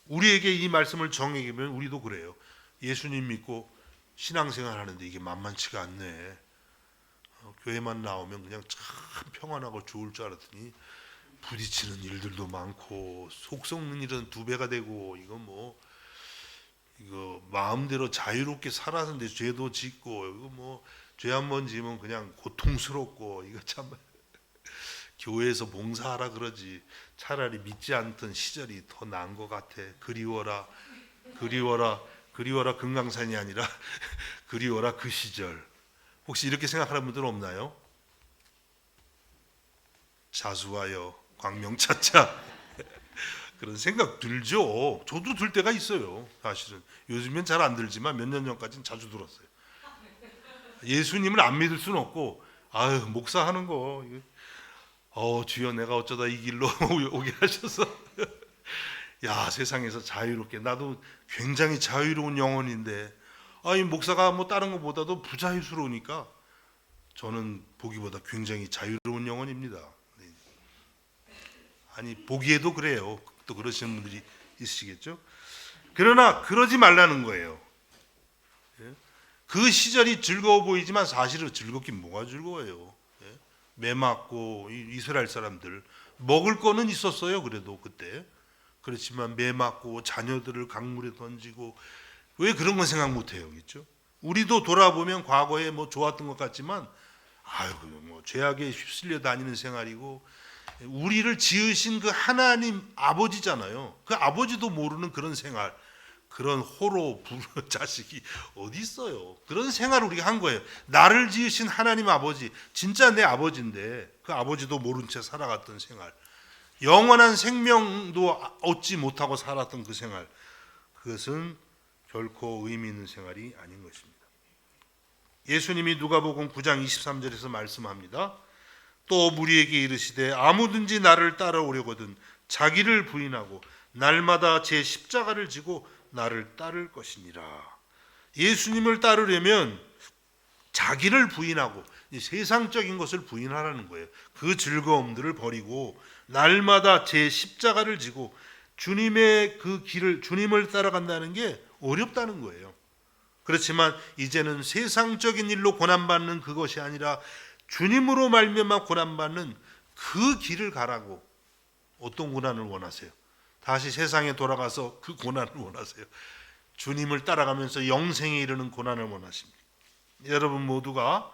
우리에게 이 말씀을 정해기면 우리도 그래요. 예수님 믿고 신앙생활 하는데 이게 만만치가 않네. 교회만 나오면 그냥 참 평안하고 좋을 줄 알았더니 부딪히는 일들도 많고 속 썩는 일은 2배가 되고 이거 마음대로 자유롭게 살았는데 죄도 짓고 이거 죄 한 번 지으면 그냥 고통스럽고 이거 참 교회에서 봉사하라 그러지 차라리 믿지 않던 시절이 더 나은 것 같아. 그리워라 금강산이 아니라 그리워라 그 시절. 혹시 이렇게 생각하는 분들 없나요? 자수하여 광명 찾자. 그런 생각 들죠. 저도 들 때가 있어요. 사실은 요즘엔 잘 안 들지만 몇 년 전까지는 자주 들었어요. 예수님을 안 믿을 수는 없고 아유 목사하는 거 주여 내가 어쩌다 이 길로 오게 하셔서 야, 세상에서 자유롭게, 나도 굉장히 자유로운 영혼인데, 이 목사가 뭐 다른 것보다도 부자유스러우니까 저는 보기보다 굉장히 자유로운 영혼입니다. 네. 아니, 보기에도 그래요. 또 그러시는 분들이 있으시겠죠. 그러나 그러지 말라는 거예요. 예? 그 시절이 즐거워 보이지만 사실은 즐겁긴 뭐가 즐거워요. 예? 매 맞고 이스라엘 사람들 먹을 거는 있었어요. 그래도 그때. 그렇지만 매 맞고 자녀들을 강물에 던지고, 왜 그런 건 생각 못 해요. 그렇죠? 우리도 돌아보면 과거에 뭐 좋았던 것 같지만 뭐 죄악에 휩쓸려 다니는 생활이고, 우리를 지으신 그 하나님 아버지잖아요. 그 아버지도 모르는 그런 생활, 그런 호로 부르는 자식이 어디 있어요. 그런 생활을 우리가 한 거예요. 나를 지으신 하나님 아버지, 진짜 내 아버지인데 그 아버지도 모른 채 살아갔던 생활, 영원한 생명도 얻지 못하고 살았던 그 생활, 그것은 결코 의미 있는 생활이 아닌 것입니다. 예수님이 누가복음 9장 23절에서 말씀합니다. 또 무리에게 이르시되 아무든지 나를 따라오려거든 자기를 부인하고 날마다 제 십자가를 지고 나를 따를 것이니라. 예수님을 따르려면 자기를 부인하고 세상적인 것을 부인하라는 거예요. 그 즐거움들을 버리고 날마다 제 십자가를 지고 주님의 그 길을, 주님을 따라간다는 게 어렵다는 거예요. 그렇지만 이제는 세상적인 일로 고난받는 그것이 아니라 주님으로 말미암아 고난받는 그 길을 가라고. 어떤 고난을 원하세요? 다시 세상에 돌아가서 그 고난을 원하세요? 주님을 따라가면서 영생에 이르는 고난을 원하십니다. 여러분 모두가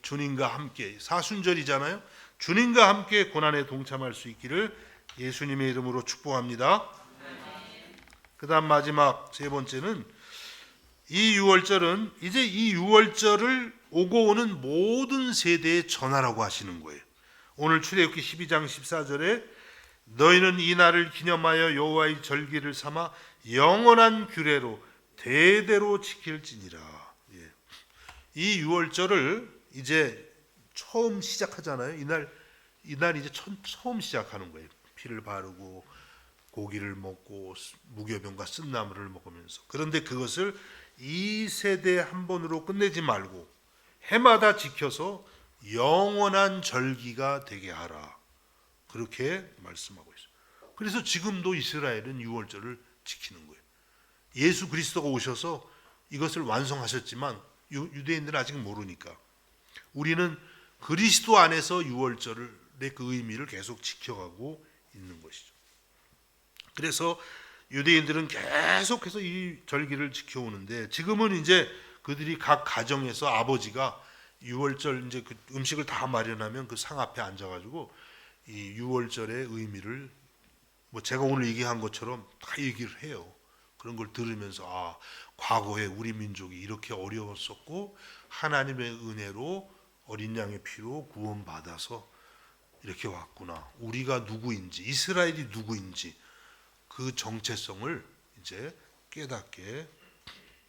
주님과 함께, 사순절이잖아요. 주님과 함께 고난에 동참할 수 있기를 예수님의 이름으로 축복합니다. 그 다음 마지막 세 번째는, 이 유월절은 이제 이 유월절을 오고 오는 모든 세대에 전하라고 하시는 거예요. 오늘 출애굽기 12장 14절에 너희는 이 날을 기념하여 여호와의 절기를 삼아 영원한 규례로 대대로 지킬지니라. 예. 이 유월절을 이제 처음 시작하잖아요. 이날 이제 처음 시작하는 거예요. 피를 바르고 고기를 먹고 무교병과 쓴나물을 먹으면서. 그런데 그것을 이 세대 한 번으로 끝내지 말고 해마다 지켜서 영원한 절기가 되게 하라. 그렇게 말씀하고 있어요. 그래서 지금도 이스라엘은 유월절을 지키는 거예요. 예수 그리스도가 오셔서 이것을 완성하셨지만 유대인들은 아직 모르니까 우리는 그리스도 안에서 유월절의 그 의미를 계속 지켜가고 있는 것이죠. 그래서 유대인들은 계속해서 이 절기를 지켜오는데, 지금은 이제 그들이 각 가정에서 아버지가 유월절 이제 그 음식을 다 마련하면 그 상 앞에 앉아가지고 이 유월절의 의미를 뭐 제가 오늘 얘기한 것처럼 다 얘기를 해요. 그런 걸 들으면서 과거에 우리 민족이 이렇게 어려웠었고 하나님의 은혜로 어린 양의 피로 구원받아서 이렇게 왔구나. 우리가 누구인지, 이스라엘이 누구인지 그 정체성을 이제 깨닫게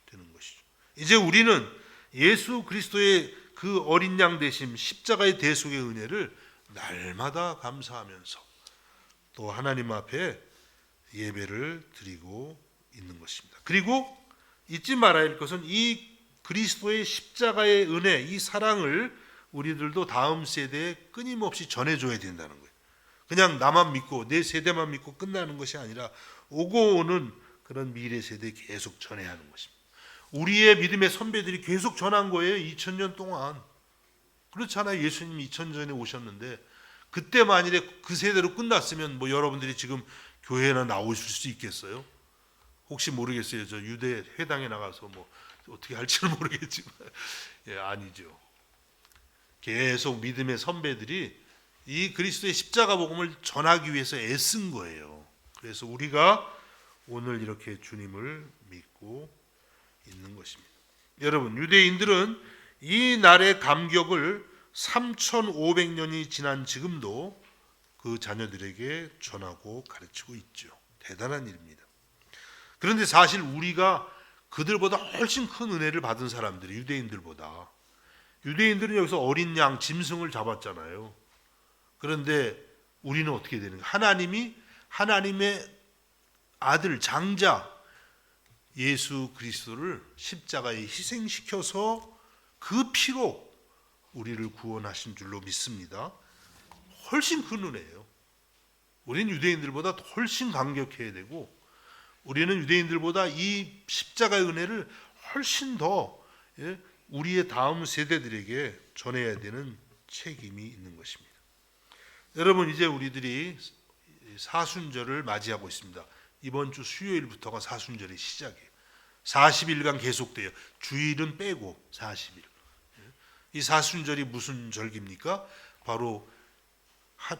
되는 것이죠. 이제 우리는 예수 그리스도의 그 어린 양 되심, 십자가의 대속의 은혜를 날마다 감사하면서 또 하나님 앞에 예배를 드리고 있는 것입니다. 그리고 잊지 말아야 할 것은 이 그리스도의 십자가의 은혜, 이 사랑을 우리들도 다음 세대에 끊임없이 전해줘야 된다는 거예요. 그냥 나만 믿고 내 세대만 믿고 끝나는 것이 아니라 오고 오는 그런 미래 세대에 계속 전해야 하는 것입니다. 우리의 믿음의 선배들이 계속 전한 거예요. 2000년 동안. 그렇잖아요. 예수님이 2000년 전에 오셨는데 그때 만일에 그 세대로 끝났으면 뭐 여러분들이 지금 교회나 나오실 수 있겠어요? 혹시 모르겠어요. 저 유대 회당에 나가서 뭐 어떻게 할지는 모르겠지만 아니죠. 계속 믿음의 선배들이 이 그리스도의 십자가 복음을 전하기 위해서 애쓴 거예요. 그래서 우리가 오늘 이렇게 주님을 믿고 있는 것입니다. 여러분, 유대인들은 이 날의 감격을 3500년이 지난 지금도 그 자녀들에게 전하고 가르치고 있죠. 대단한 일입니다. 그런데 사실 우리가 그들보다 훨씬 큰 은혜를 받은 사람들이 유대인들보다. 유대인들은 여기서 어린 양, 짐승을 잡았잖아요. 그런데 우리는 어떻게 되는가? 하나님의 아들 장자 예수 그리스도를 십자가에 희생시켜서 그 피로 우리를 구원하신 줄로 믿습니다. 훨씬 큰 은혜예요. 우리는 유대인들보다 훨씬 감격해야 되고, 우리는 유대인들보다 이 십자가의 은혜를 훨씬 더 우리의 다음 세대들에게 전해야 되는 책임이 있는 것입니다. 여러분, 이제 우리들이 사순절을 맞이하고 있습니다. 이번 주 수요일부터가 사순절의 시작이에요. 40일간 계속돼요. 주일은 빼고 40일. 이 사순절이 무슨 절기입니까? 바로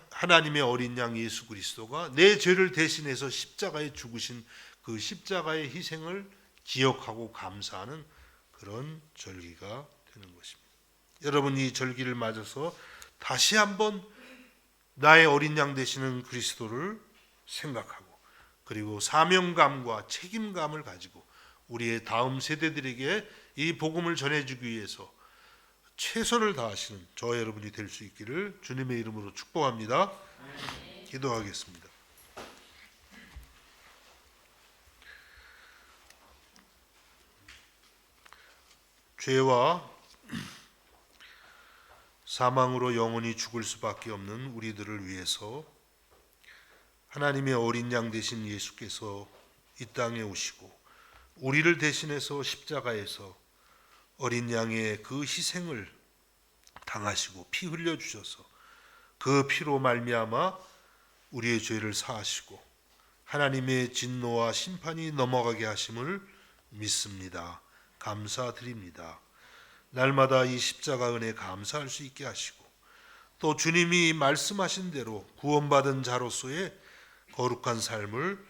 하나님의 어린 양 예수 그리스도가 내 죄를 대신해서 십자가에 죽으신 그 십자가의 희생을 기억하고 감사하는 그런 절기가 되는 것입니다. 여러분, 이 절기를 맞아서 다시 한번 나의 어린 양 되시는 그리스도를 생각하고, 그리고 사명감과 책임감을 가지고 우리의 다음 세대들에게 이 복음을 전해주기 위해서 최선을 다하시는 저 여러분이 될 수 있기를 주님의 이름으로 축복합니다. 기도하겠습니다. 죄와 사망으로 영원히 죽을 수밖에 없는 우리들을 위해서 하나님의 어린 양 되신 예수께서 이 땅에 오시고 우리를 대신해서 십자가에서 어린 양의 그 희생을 당하시고 피 흘려 주셔서 그 피로 말미암아 우리의 죄를 사하시고 하나님의 진노와 심판이 넘어가게 하심을 믿습니다. 감사드립니다. 날마다 이 십자가 은혜 감사할 수 있게 하시고, 또 주님이 말씀하신 대로 구원받은 자로서의 거룩한 삶을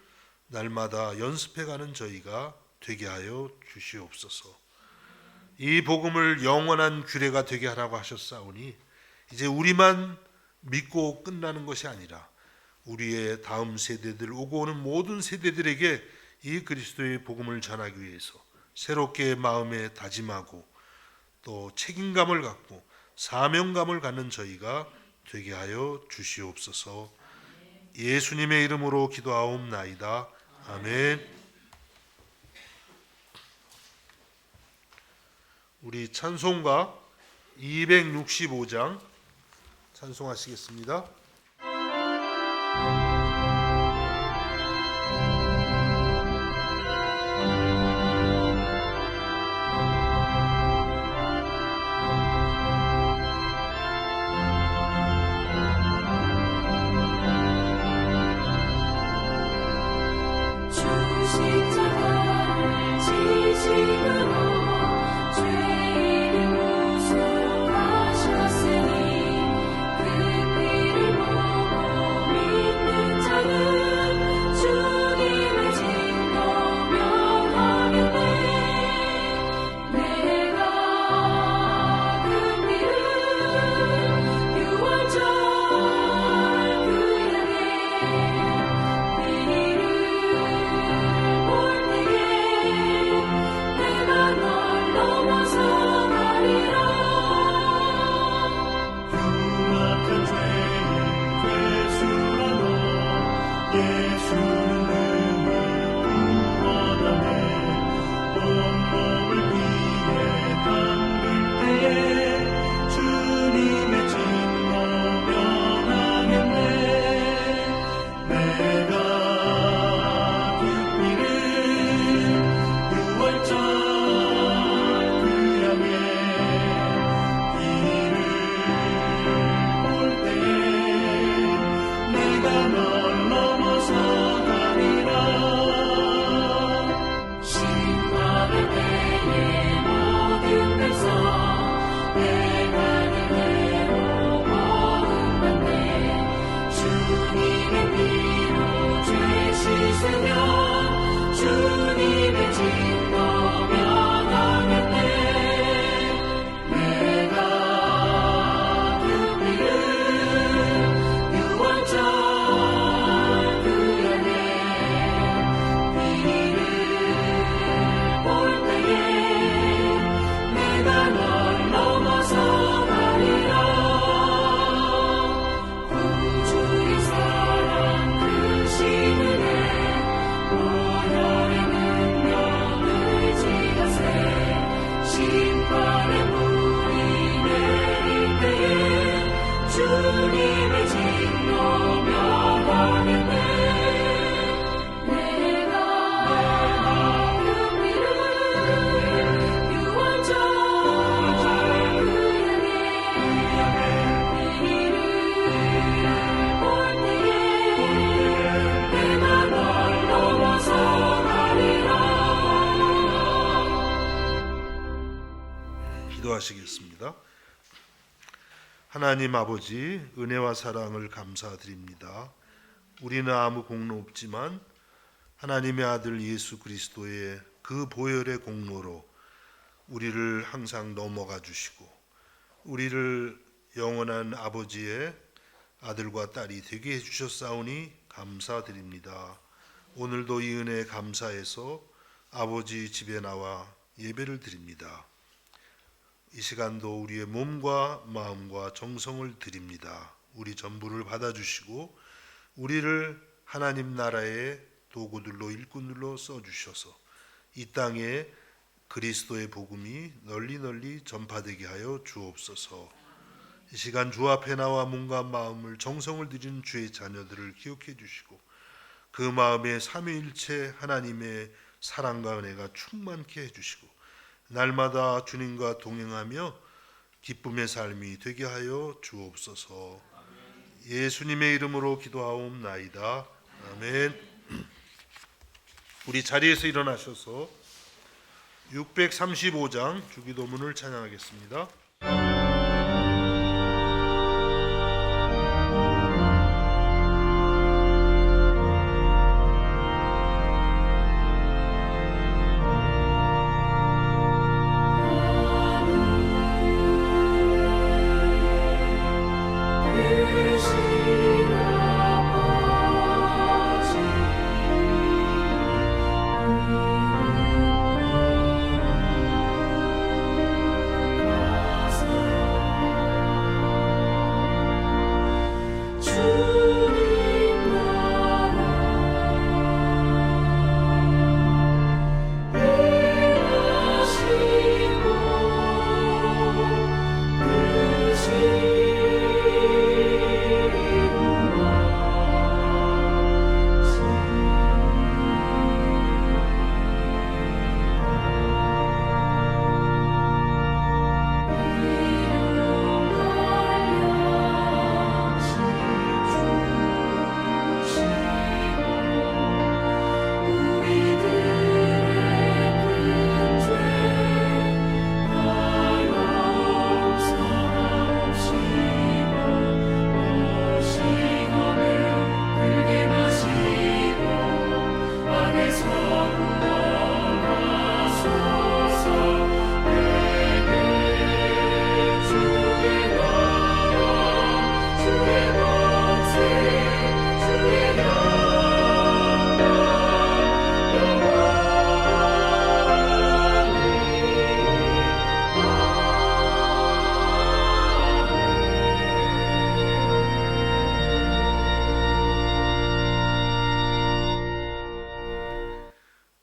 날마다 연습해가는 저희가 되게 하여 주시옵소서. 이 복음을 영원한 규례가 되게 하라고 하셨사오니 이제 우리만 믿고 끝나는 것이 아니라 우리의 다음 세대들, 오고 오는 모든 세대들에게 이 그리스도의 복음을 전하기 위해서 새롭게 마음에 다짐하고 또 책임감을 갖고 사명감을 갖는 저희가 되게 하여 주시옵소서. 예수님의 이름으로 기도하옵나이다. 아멘. 우리 찬송가 265장 찬송하시겠습니다. 기도하시겠습니다. 하나님 아버지, 은혜와 사랑을 감사드립니다. 우리는 아무 공로 없지만 하나님의 아들 예수 그리스도의 그 보혈의 공로로 우리를 항상 넘어가 주시고 우리를 영원한 아버지의 아들과 딸이 되게 해주셨사오니 감사드립니다. 오늘도 이 은혜에 감사해서 아버지 집에 나와 예배를 드립니다. 이 시간도 우리의 몸과 마음과 정성을 드립니다. 우리 전부를 받아주시고 우리를 하나님 나라의 도구들로 일꾼들로 써주셔서 이 땅에 그리스도의 복음이 널리 전파되게 하여 주옵소서. 이 시간 주 앞에 나와 몸과 마음을 정성을 드리는 주의 자녀들을 기억해 주시고 그 마음에 삼위일체 하나님의 사랑과 은혜가 충만케 해주시고 날마다 주님과 동행하며 기쁨의 삶이 되게 하여 주옵소서. 예수님의 이름으로 기도하옵나이다. 아멘. 우리 자리에서 일어나셔서 635장 주기도문을 찬양하겠습니다.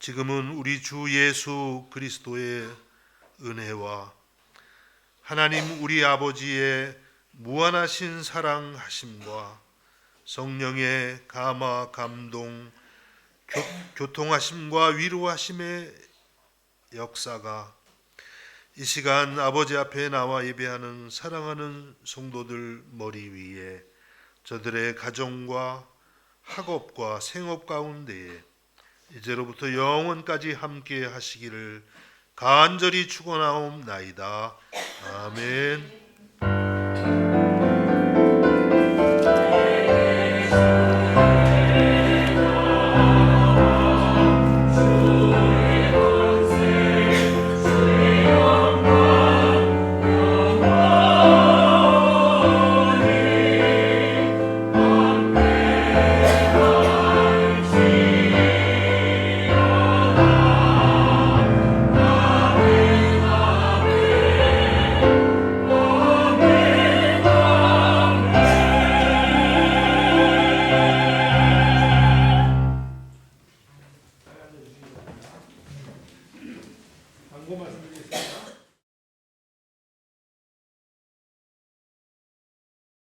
지금은 우리 주 예수 그리스도의 은혜와 하나님 우리 아버지의 무한하신 사랑하심과 성령의 감화 감동 교통하심과 위로하심의 역사가 이 시간 아버지 앞에 나와 예배하는 사랑하는 성도들 머리 위에 저들의 가정과 학업과 생업 가운데에 이제로부터 영원까지 함께 하시기를 간절히 축원하옵나이다. 아멘.